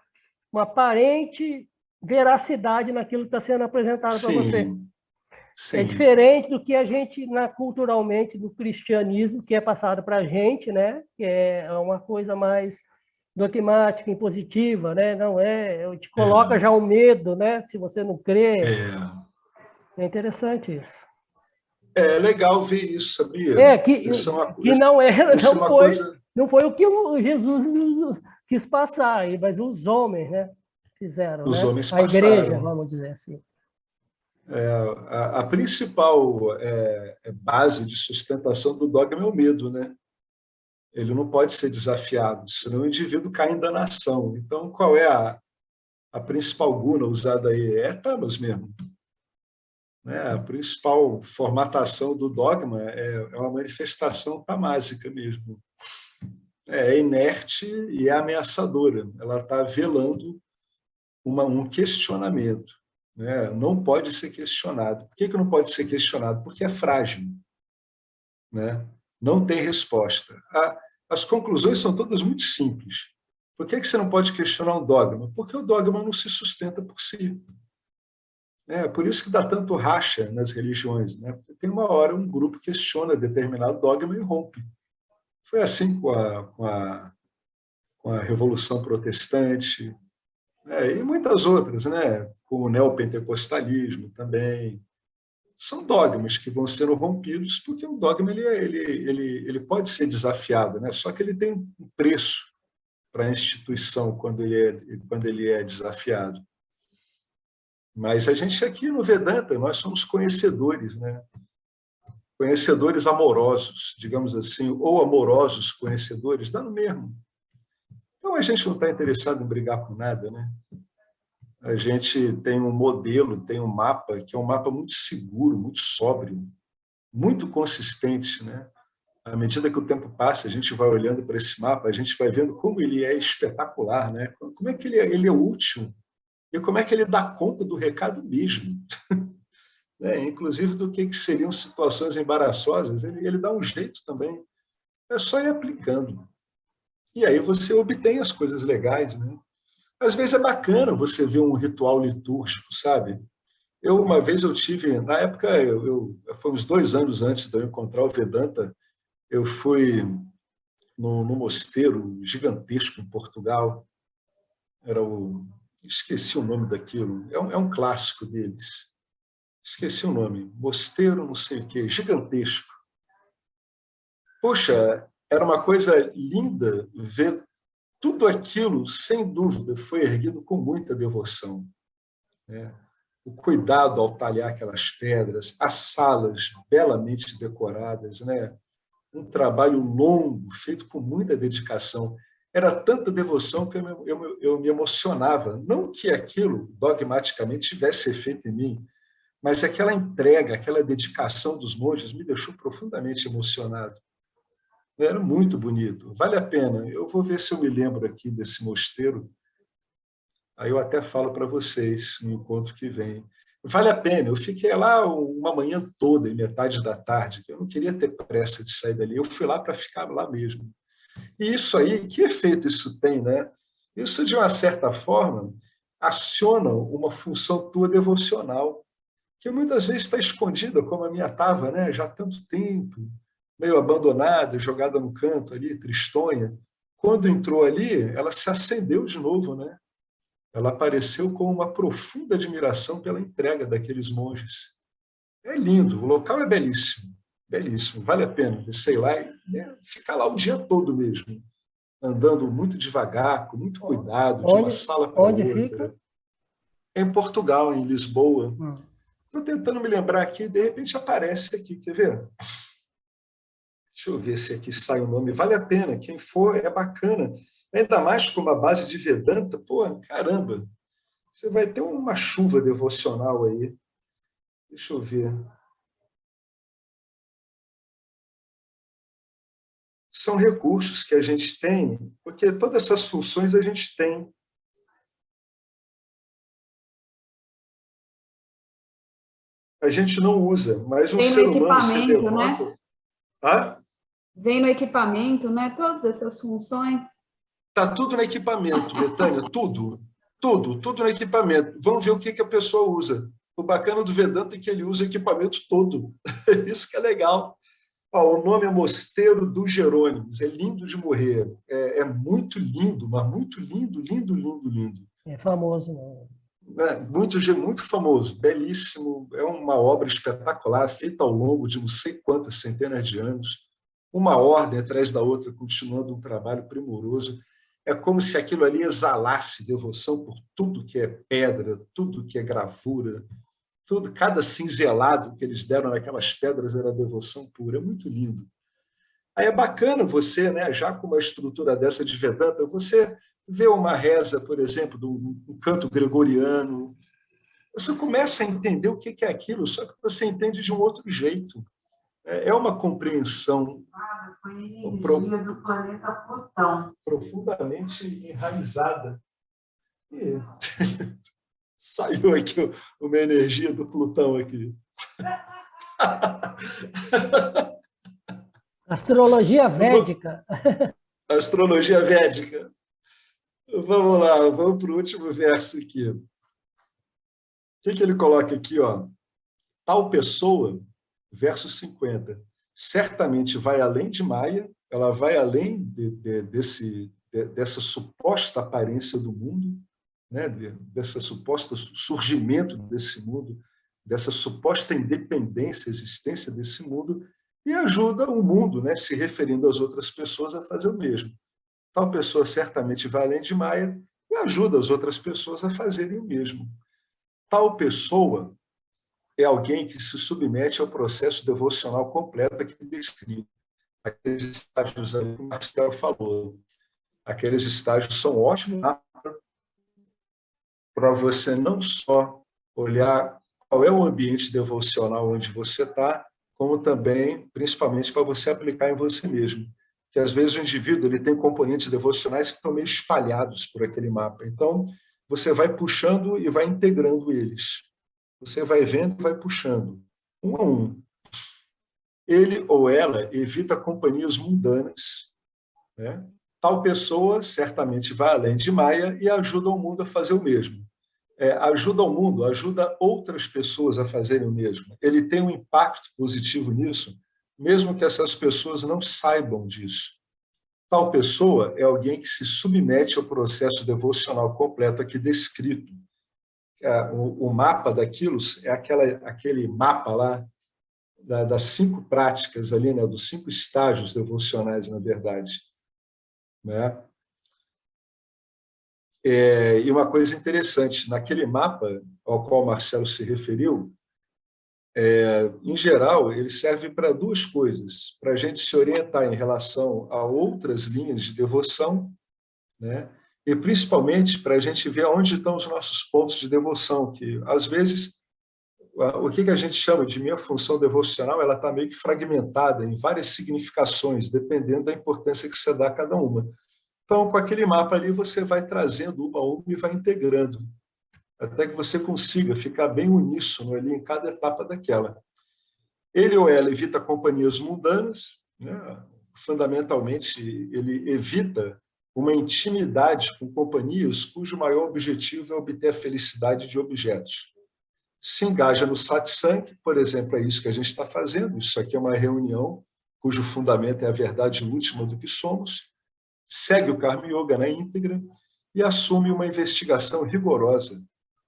S3: aparente veracidade naquilo que está sendo apresentado para você.
S1: Sim.
S3: É diferente do que a gente, culturalmente, do cristianismo, que é passado para a gente, né? Que é uma coisa mais dogmática, impositiva, né? Não te coloca já um medo, né? Se você não crê. É interessante isso.
S1: É legal ver isso, sabia? Isso é uma coisa,
S3: que não foi o que o Jesus quis passar, mas os homens, né? Fizeram,
S1: os
S3: né?
S1: homens
S3: a igreja,
S1: passaram.
S3: vamos dizer assim.
S1: A principal base de sustentação do dogma é o medo, né? Ele não pode ser desafiado, senão o indivíduo cai em danação. Então, qual é a principal guna usada aí? É tamas mesmo. Né? A principal formatação do dogma é uma manifestação tamásica mesmo. É inerte e é ameaçadora. Ela está velando um questionamento. Né? Não pode ser questionado. Por que não pode ser questionado? Porque é frágil. Né? Não tem resposta. As conclusões são todas muito simples. Por que você não pode questionar um dogma? Porque o dogma não se sustenta por si. Por isso que dá tanto racha nas religiões. Né? Porque tem uma hora um grupo questiona determinado dogma e rompe. Foi assim com a Revolução Protestante, e muitas outras, né? Com o neopentecostalismo também. São dogmas que vão sendo rompidos, porque o dogma ele pode ser desafiado, né? Só que ele tem um preço para a instituição quando ele é desafiado. Mas a gente aqui no Vedanta, nós somos conhecedores, né? Conhecedores amorosos, digamos assim, ou amorosos conhecedores, dá no mesmo. Então a gente não está interessado em brigar com nada, né? A gente tem um modelo, tem um mapa, que é um mapa muito seguro, muito sóbrio, muito consistente, né? À medida que o tempo passa, a gente vai olhando para esse mapa, a gente vai vendo como ele é espetacular, né? Como é que ele é útil e como é que ele dá conta do recado mesmo. Inclusive do que seriam situações embaraçosas, ele dá um jeito também. É só ir aplicando. E aí você obtém as coisas legais, né? Às vezes é bacana você ver um ritual litúrgico, sabe? Uma vez eu tive, na época, foi uns 2 anos antes de eu encontrar o Vedanta, eu fui no mosteiro gigantesco em Portugal, esqueci o nome daquilo, é um clássico deles, esqueci o nome, mosteiro não sei o quê, gigantesco. Poxa, era uma coisa linda ver tudo aquilo, sem dúvida, foi erguido com muita devoção. Né? O cuidado ao talhar aquelas pedras, as salas belamente decoradas, né? Um trabalho longo, feito com muita dedicação. Era tanta devoção que eu me emocionava. Não que aquilo, dogmaticamente, tivesse efeito em mim, mas aquela entrega, aquela dedicação dos monges me deixou profundamente emocionado. Era muito bonito. Vale a pena. Eu vou ver se eu me lembro aqui desse mosteiro. Aí eu até falo para vocês no encontro que vem. Vale a pena. Eu fiquei lá uma manhã toda, e metade da tarde. Eu não queria ter pressa de sair dali. Eu fui lá para ficar lá mesmo. E isso aí, que efeito isso tem, né? Isso, de uma certa forma, aciona uma função tua devocional, que muitas vezes está escondida, como a minha estava, né? Já há tanto tempo, meio abandonada, jogada no canto ali, tristonha. Quando entrou ali, ela se acendeu de novo, né? Ela apareceu com uma profunda admiração pela entrega daqueles monges. É lindo, o local é belíssimo, belíssimo, vale a pena, sei lá, ficar lá o dia todo mesmo, andando muito devagar, com muito cuidado, de uma sala para outra.
S3: Fica?
S1: Em Portugal, em Lisboa. Estou tentando me lembrar aqui, de repente aparece aqui, quer ver? Deixa Deixa eu ver se aqui sai o nome. Vale a pena, quem for, é bacana. Ainda mais com uma base de Vedanta, pô, caramba, você vai ter uma chuva devocional aí. Deixa eu ver. São recursos que a gente tem, porque todas essas funções a gente tem. A gente não usa, mas um
S4: Vem no
S1: ser humano se
S4: equipamento, né?
S1: devota... Ah?
S4: Vem no equipamento, né? Todas essas funções.
S1: Está tudo no equipamento, Betânia, tudo. Tudo no equipamento. Vamos ver o que a pessoa usa. O bacana do Vedanta é que ele usa o equipamento todo. Isso que é legal. O nome é Mosteiro dos Jerônimos. É lindo de morrer. É muito lindo, mas muito lindo, lindo, lindo, lindo.
S3: É famoso, né?
S1: Muito famoso, belíssimo. É uma obra espetacular, feita ao longo de não sei quantas centenas de anos. Uma ordem atrás da outra, continuando um trabalho primoroso. É como se aquilo ali exalasse devoção por tudo que é pedra, tudo que é gravura, tudo, cada cinzelado que eles deram naquelas pedras era devoção pura. É muito lindo. Aí é bacana você, né, já com uma estrutura dessa de Vedanta, você vê uma reza, por exemplo, um canto gregoriano, você começa a entender o que é aquilo, só que você entende de um outro jeito. É uma compreensão
S5: do planeta Plutão.
S1: Profundamente enraizada. E saiu aqui uma energia do Plutão aqui.
S3: Astrologia védica.
S1: Astrologia védica. Vamos lá, vamos para o último verso aqui. O que ele coloca aqui? Ó? Tal pessoa, verso 50, certamente vai além de Maya, ela vai além dessa suposta aparência do mundo, né? Dessa suposta surgimento desse mundo, dessa suposta independência, existência desse mundo, e ajuda o mundo, né? Se referindo às outras pessoas, a fazer o mesmo. Tal pessoa certamente vai além de Maya e ajuda as outras pessoas a fazerem o mesmo. Tal pessoa é alguém que se submete ao processo devocional completo aqui descrito. Aqueles estágios aí que o Marcelo falou. Aqueles estágios são ótimos para você não só olhar qual é o ambiente devocional onde você está, como também, principalmente, para você aplicar em você mesmo. Que às vezes o indivíduo ele tem componentes devocionais que estão meio espalhados por aquele mapa. Então, você vai puxando e vai integrando eles. Você vai vendo e vai puxando, um a um. Ele ou ela evita companhias mundanas, né? Tal pessoa certamente vai além de Maya e ajuda o mundo a fazer o mesmo. Ajuda o mundo, ajuda outras pessoas a fazerem o mesmo. Ele tem um impacto positivo nisso, mesmo que essas pessoas não saibam disso. Tal pessoa é alguém que se submete ao processo devocional completo aqui descrito. O mapa daquilo é aquele mapa lá das 5 práticas ali, né, dos 5 estágios devocionais, na verdade, né? E uma coisa interessante, naquele mapa ao qual o Marcelo se referiu, em geral, ele serve para 2 coisas, para a gente se orientar em relação a outras linhas de devoção, né? E principalmente para a gente ver onde estão os nossos pontos de devoção, que às vezes o que a gente chama de minha função devocional, ela está meio que fragmentada em várias significações, dependendo da importância que você dá a cada uma. Então, com aquele mapa ali, você vai trazendo uma a uma e vai integrando, até que você consiga ficar bem uníssono ali em cada etapa daquela. Ele ou ela evita companhias mundanas, né? Fundamentalmente, ele evita uma intimidade com companhias cujo maior objetivo é obter a felicidade de objetos. Se engaja no satsang, por exemplo, é isso que a gente está fazendo, isso aqui é uma reunião cujo fundamento é a verdade última do que somos, segue o Karma Yoga na íntegra e assume uma investigação rigorosa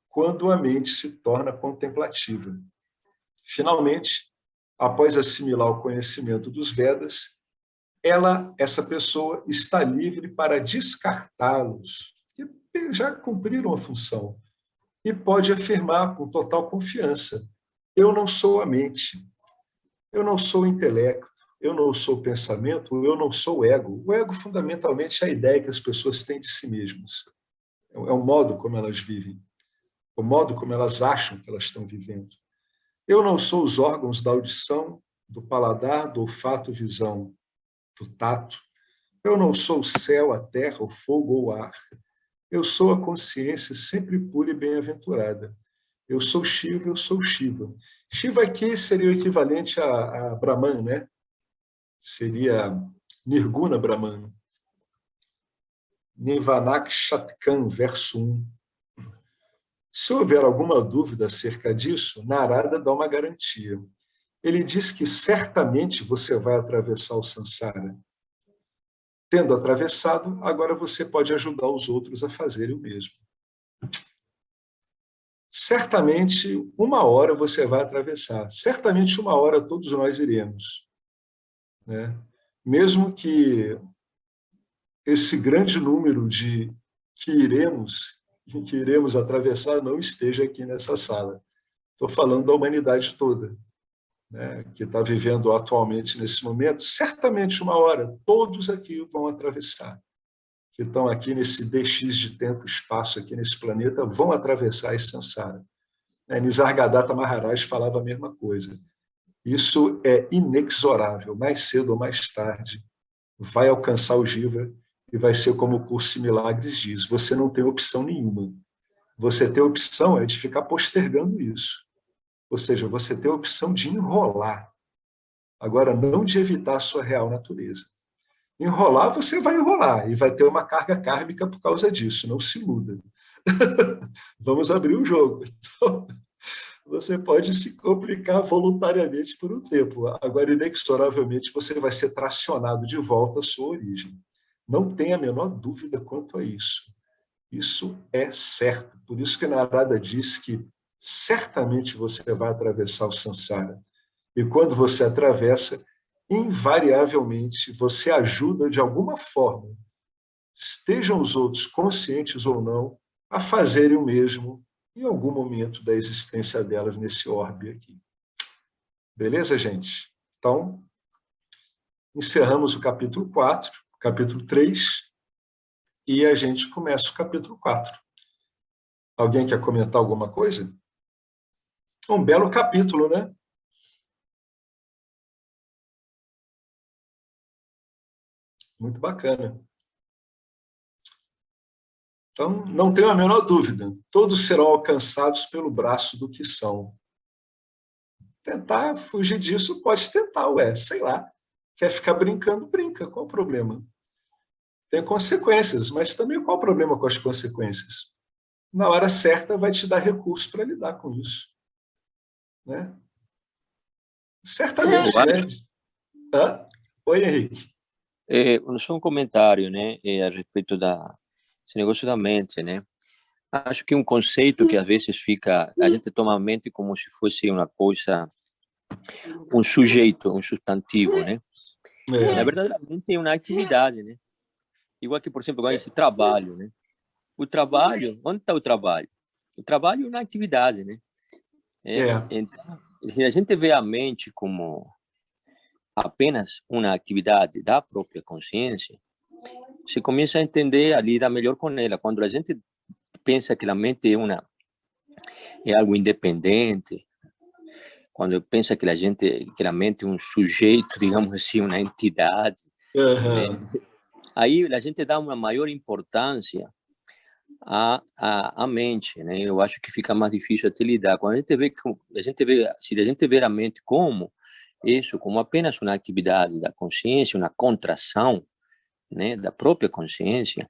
S1: quando a mente se torna contemplativa. Finalmente, após assimilar o conhecimento dos Vedas, essa pessoa está livre para descartá-los, que já cumpriram a função, e pode afirmar com total confiança: eu não sou a mente, eu não sou o intelecto, eu não sou pensamento, eu não sou ego. O ego, fundamentalmente, é a ideia que as pessoas têm de si mesmas. É o modo como elas vivem, o modo como elas acham que elas estão vivendo. Eu não sou os órgãos da audição, do paladar, do olfato, visão, do tato. Eu não sou o céu, a terra, o fogo ou o ar. Eu sou a consciência sempre pura e bem-aventurada. Eu sou Shiva, eu sou Shiva. Shiva aqui seria o equivalente a Brahman, né? Seria Nirguna Brahman. Nivanak Shatkam, verso 1. Se houver alguma dúvida acerca disso, Narada dá uma garantia. Ele diz que certamente você vai atravessar o Sansara. Tendo atravessado, agora você pode ajudar os outros a fazerem o mesmo. Certamente, uma hora você vai atravessar. Certamente, uma hora todos nós iremos. Né? Mesmo que esse grande número de que iremos atravessar não esteja aqui nessa sala. Estou falando da humanidade toda, né, que está vivendo atualmente nesse momento. Certamente, uma hora, todos aqui vão atravessar. Que estão aqui nesse DX de tempo e espaço, aqui nesse planeta, vão atravessar esse Sansara. Nisargadatta Maharaj falava a mesma coisa. Isso é inexorável, mais cedo ou mais tarde, vai alcançar o Jiva e vai ser como o Curso em Milagres diz, você não tem opção nenhuma. Você tem a opção de ficar postergando isso. Ou seja, você tem a opção de enrolar. Agora, não de evitar a sua real natureza. Enrolar, você vai enrolar e vai ter uma carga kármica por causa disso, não se iluda. Vamos abrir o jogo. Então, você pode se complicar voluntariamente por um tempo. Agora, inexoravelmente, você vai ser tracionado de volta à sua origem. Não tenha a menor dúvida quanto a isso. Isso é certo. Por isso que Narada diz que certamente você vai atravessar o Sansara. E quando você atravessa, invariavelmente, você ajuda de alguma forma, estejam os outros conscientes ou não, a fazerem o mesmo em algum momento da existência delas nesse orbe aqui. Beleza, gente? Então, encerramos o capítulo 4, capítulo 3, e a gente começa o capítulo 4. Alguém quer comentar alguma coisa? Um belo capítulo, né? Muito bacana. Então, não tenho a menor dúvida, todos serão alcançados pelo braço do que são. Tentar fugir disso, pode tentar, sei lá. Quer ficar brincando, brinca, qual o problema? Tem consequências, mas também qual o problema com as consequências? Na hora certa vai te dar recurso para lidar com isso. Né? Certamente, né? Oi, Henrique.
S2: Só um comentário, né, a respeito desse negócio da mente, né? Acho que um conceito que às vezes fica, a gente toma a mente como se fosse uma coisa, um sujeito, um substantivo, né? Na verdade, a mente é uma atividade, né? Igual que, por exemplo, agora esse trabalho, né? O trabalho, onde está o trabalho? O trabalho é uma atividade, né? Então, se a gente vê a mente como apenas uma atividade da própria consciência, você começa a entender a lidar melhor com ela. Quando a gente pensa que a mente é algo independente, quando pensa que a mente é um sujeito, digamos assim, uma entidade, né? Aí a gente dá uma maior importância à mente, né? Eu acho que fica mais difícil até lidar. Quando se a gente vê a mente como isso, como apenas uma atividade da consciência, uma contração, né, da própria consciência,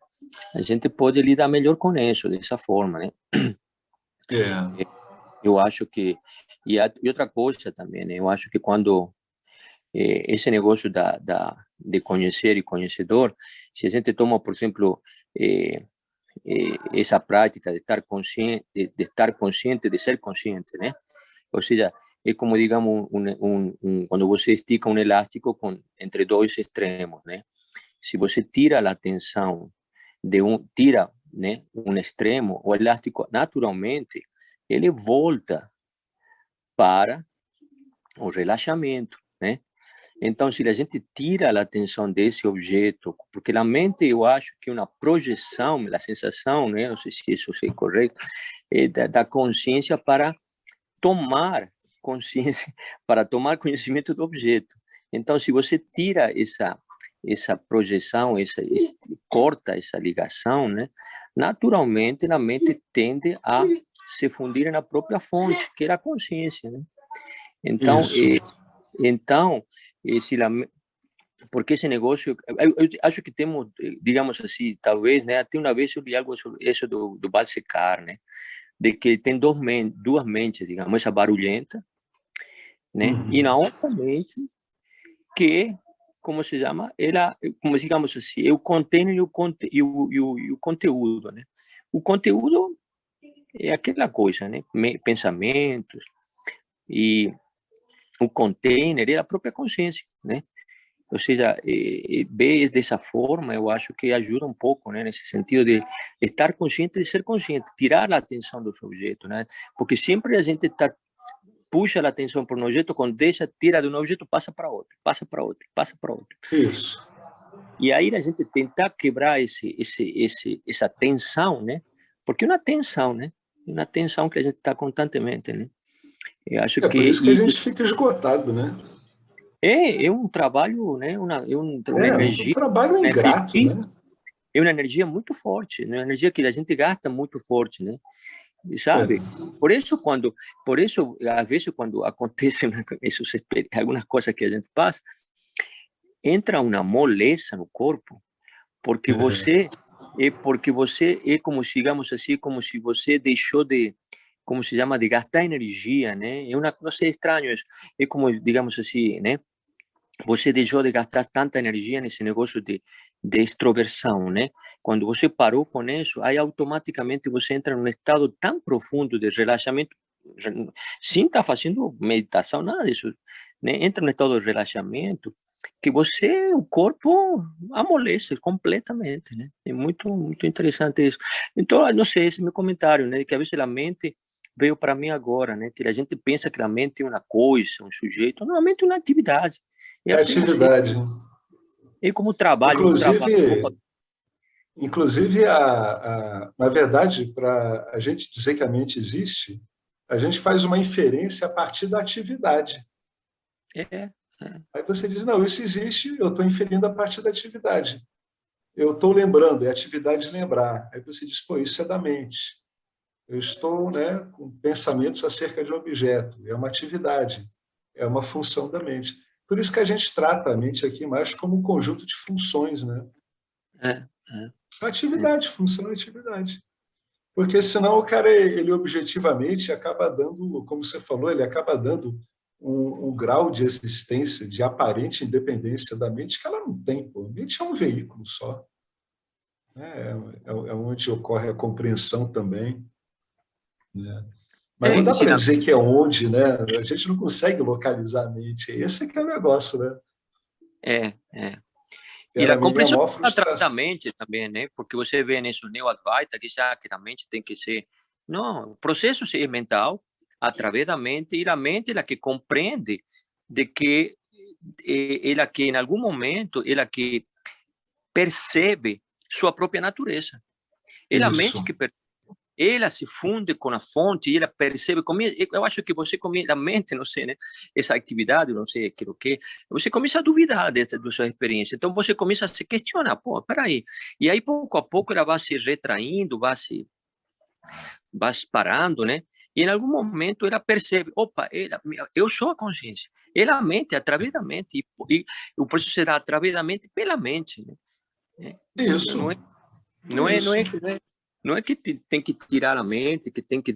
S2: a gente pode lidar melhor com isso, dessa forma, né? Eu acho que... E outra coisa também, né? Eu acho que quando esse negócio de conhecer e conhecedor, se a gente toma, por exemplo, essa prática de estar consciente, de ser consciente, né? Ou seja, é como, digamos, quando você estica um elástico entre dois extremos, né? Se você tira a atenção né, um extremo, o elástico naturalmente ele volta para o relaxamento, né? Então, se a gente tira a atenção desse objeto, porque a mente, eu acho que uma projeção, a sensação, né, não sei se isso é correto, é da consciência para tomar consciência, para tomar conhecimento do objeto. Então, se você tira essa projeção, corta essa ligação, né, naturalmente a mente tende a se fundir na própria fonte, que é a consciência, né? Então, porque esse negócio, eu acho que temos, digamos assim, talvez, né, até uma vez eu li algo sobre isso do Balsekar, né, de que tem duas mentes, digamos, essa barulhenta, né, e na outra mente que, como se chama, ela, como digamos assim, é o container e o conteúdo, né? O conteúdo é aquela coisa, né, pensamentos, e o container é a própria consciência, né? Ou seja, ver dessa forma, eu acho que ajuda um pouco, né, nesse sentido de estar consciente de ser consciente, tirar a atenção do objeto, né? Porque sempre a gente puxa a atenção para um objeto, quando deixa, tira de um objeto, passa para outro, passa para outro, passa para outro.
S1: Isso.
S2: E aí a gente tentar quebrar essa tensão, né? Porque é uma tensão, né? Uma tensão que a gente está constantemente, né? Eu acho
S1: Por isso que a gente fica esgotado, né?
S2: É um trabalho, né? Uma
S1: um trabalho ingrato, né?
S2: É uma energia muito forte, né? Uma energia que a gente gasta muito forte, né? Sabe? Por isso, às vezes, quando acontecem algumas coisas que a gente passa, entra uma moleza no corpo, porque você é como, digamos assim, como se você deixou de, como se chama, de gastar energia, né? É uma coisa estranha, é como, digamos assim, né? Você deixou de gastar tanta energia nesse negócio de extroversão, né? Quando você parou com isso, aí automaticamente você entra num estado tão profundo de relaxamento, sem estar fazendo meditação, nada disso, né? Entra num estado de relaxamento que o corpo amolece completamente, né? É muito, muito interessante isso. Então, não sei, esse é meu comentário, né? Que às vezes a mente veio para mim agora, né? Que a gente pensa que a mente é uma coisa, um sujeito, não, a mente é uma atividade.
S1: É atividade.
S2: E como trabalho,
S1: Inclusive, na verdade, para a gente dizer que a mente existe, a gente faz uma inferência a partir da atividade. Aí você diz, não, isso existe, eu estou inferindo a partir da atividade. Eu estou lembrando, é atividade de lembrar. Aí você diz, pô, isso é da mente. Eu estou, né, com pensamentos acerca de um objeto. É uma atividade, é uma função da mente. Por isso que a gente trata a mente aqui mais como um conjunto de funções, né? Atividade, função e atividade. Porque senão o cara, ele objetivamente acaba dando, como você falou, ele acaba dando um grau de existência, de aparente independência da mente que ela não tem. Pô. A mente é um veículo só. É onde ocorre a compreensão também. Né? Mas não dá para dizer que é onde, né? A gente não consegue localizar a mente. Esse é que é o negócio, né?
S2: E a compreensão através da mente também, né? Porque você vê nisso Neo-Advaita que já que a mente tem que ser... Não, o processo é mental através da mente, e a mente é a que compreende de que ela que em algum momento ela que percebe sua própria natureza. É a mente que percebe. Ela se funde com a fonte e ela percebe. Eu acho que você começa, a mente, não sei, né? Essa atividade, não sei o que, você começa a duvidar da sua experiência. Então você começa a se questionar, pô, peraí. E aí, pouco a pouco, ela vai se retraindo, vai parando, né? E em algum momento ela percebe, opa, eu sou a consciência. Ela mente através da mente, e o processo será através da mente pela mente, né?
S1: Isso.
S2: Não é que tem que tirar a mente, que tem que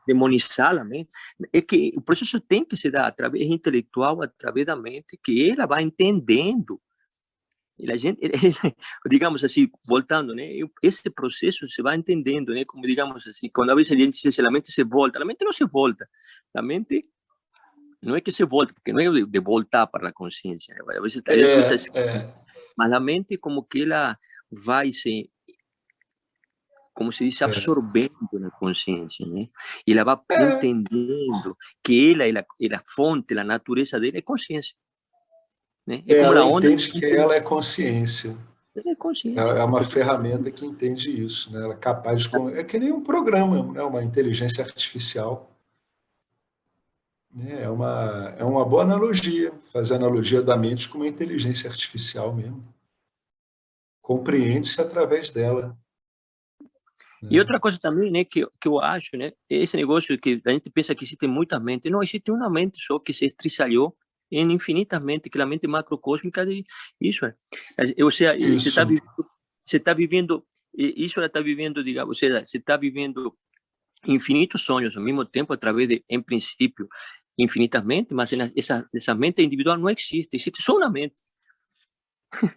S2: demonizar a mente. É que o processo tem que se dar através intelectual, através da mente, que ela vai entendendo. E a gente, digamos assim, voltando, né? Esse processo se vai entendendo, né? Como, digamos assim, quando a vezes a gente diz que a mente se volta, a mente não se volta. A mente não é que se volta, porque não é de voltar para a consciência. A vezes mas a mente como que ela vai se como se diz, absorvendo na consciência, né? E ela vai entendendo que ela é a fonte, a natureza dela é consciência, né? É como
S1: Ela
S2: a onda.
S1: entende que ela é consciência.
S2: É consciência.
S1: É uma ferramenta que entende isso, né? Ela é capaz de... É que nem um programa, né? Uma inteligência artificial. É uma boa analogia, fazer analogia da mente com uma inteligência artificial mesmo. Compreende-se através dela.
S2: E outra coisa também, né, que eu acho, né, esse negócio que a gente pensa que existe muita mente, não, existe uma mente só que se estriçalhou em infinitas mentes, que é a mente macrocósmica de isso. Ou seja, você está vivendo, isso ela está vivendo, digamos, ou seja, você está vivendo infinitos sonhos ao mesmo tempo, através de, em princípio, infinitas mentes, mas essa mente individual não existe, existe só uma mente.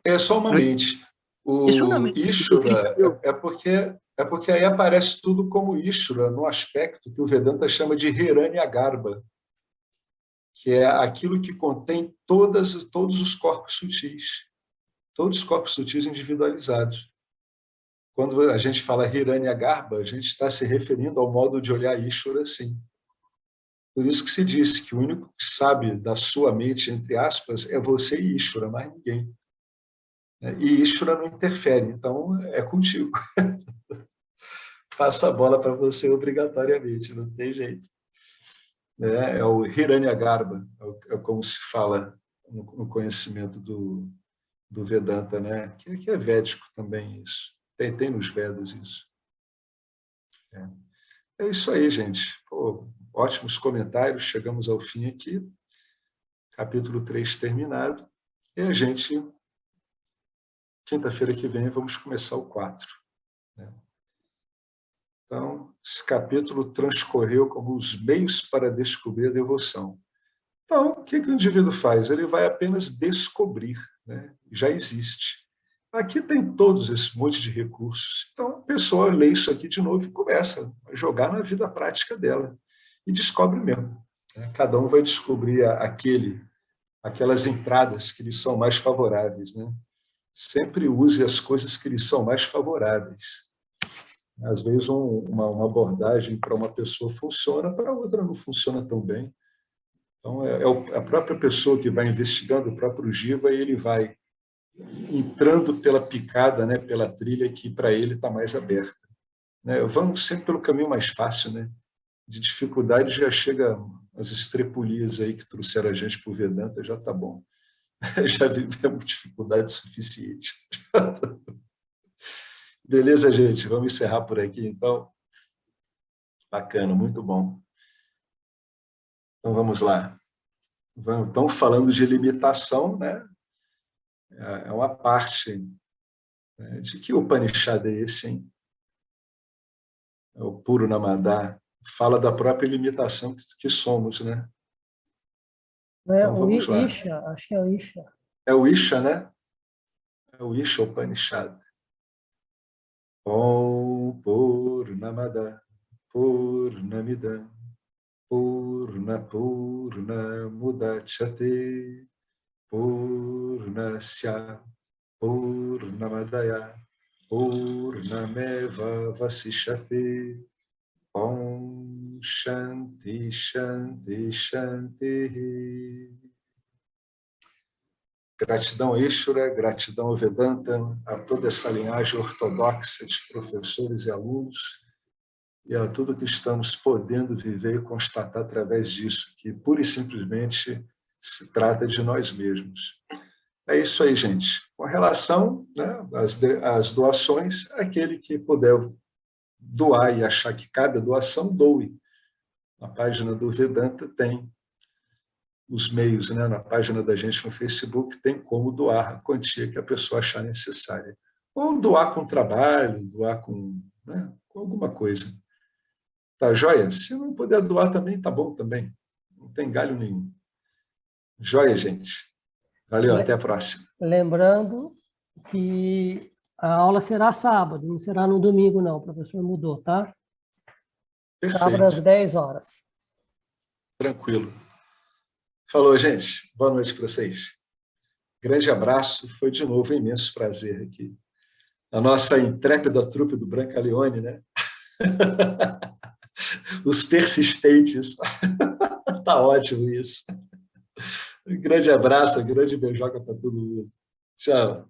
S1: É só uma mente. O Ishvara é porque aí aparece tudo como Ishvara, no aspecto que o Vedanta chama de Hiranyagarbha, que é aquilo que contém todos os corpos sutis individualizados. Quando a gente fala Hiranyagarbha, a gente está se referindo ao modo de olhar Ishvara assim. Por isso que se diz que o único que sabe da sua mente, entre aspas, é você e Ishvara, mais ninguém. E Ishvara não interfere, então é contigo. Passa a bola para você obrigatoriamente, não tem jeito. É o Hiranyagarbha, é como se fala no conhecimento do Vedanta, né? Que é védico também isso. Tem nos Vedas isso. É isso aí, gente. Pô, ótimos comentários, chegamos ao fim aqui. Capítulo 3 terminado. E a gente, quinta-feira que vem, vamos começar o 4. Né? Então, esse capítulo transcorreu como os meios para descobrir a devoção. Então, o que o indivíduo faz? Ele vai apenas descobrir, né? Já existe. Aqui tem todos esse monte de recursos. Então, a pessoa lê isso aqui de novo e começa a jogar na vida prática dela. E descobre mesmo. Né? Cada um vai descobrir aquelas entradas que lhe são mais favoráveis. Né? Sempre use as coisas que lhe são mais favoráveis. Às vezes, uma abordagem para uma pessoa funciona, para outra não funciona tão bem. Então, é a própria pessoa que vai investigando, o próprio Jiva, e ele vai entrando pela picada, né, pela trilha que para ele está mais aberta. Né? Vamos sempre pelo caminho mais fácil, né? De dificuldade já chega as estrepulias aí que trouxeram a gente para o Vedanta, já está bom. Já vivemos dificuldade suficiente. Beleza, gente? Vamos encerrar por aqui, então. Bacana, muito bom. Então, vamos lá. Estamos falando de limitação, né? É uma parte, né? De que Upanishad é esse, hein? É o Puro Namada. Fala da própria limitação que somos, né? Então, vamos lá.
S3: Isha, acho que é o Isha.
S1: É o Isha, né? É o Isha Upanishad. Om Purnamada Purnamidam Purna Mudachyate Purnasya Purnamadaya Purnameva Vasishyate. Om Shanti Shanti Shanti. Gratidão Ishvara, gratidão Vedanta, a toda essa linhagem ortodoxa de professores e alunos, e a tudo que estamos podendo viver e constatar através disso, que pura e simplesmente se trata de nós mesmos. É isso aí, gente. Com relação, né, às doações, aquele que puder doar e achar que cabe a doação, doe. Na página do Vedanta tem os meios, né? Na página da gente no Facebook tem como doar a quantia que a pessoa achar necessária. Ou doar com trabalho, doar com, né, com alguma coisa. Tá joia? Se não puder doar também, tá bom também. Não tem galho nenhum. Joia, gente. Valeu, até a próxima.
S3: Lembrando que a aula será sábado, não será no domingo, não. O professor mudou, tá?
S1: Perfeito.
S3: Sábado às 10 horas.
S1: Tranquilo. Falou, gente. Boa noite para vocês. Grande abraço. Foi de novo um imenso prazer aqui. A nossa intrépida trupe do Brancaleone, né? Os persistentes. Tá ótimo isso. Um grande abraço, um grande beijoca para todo mundo. Tchau.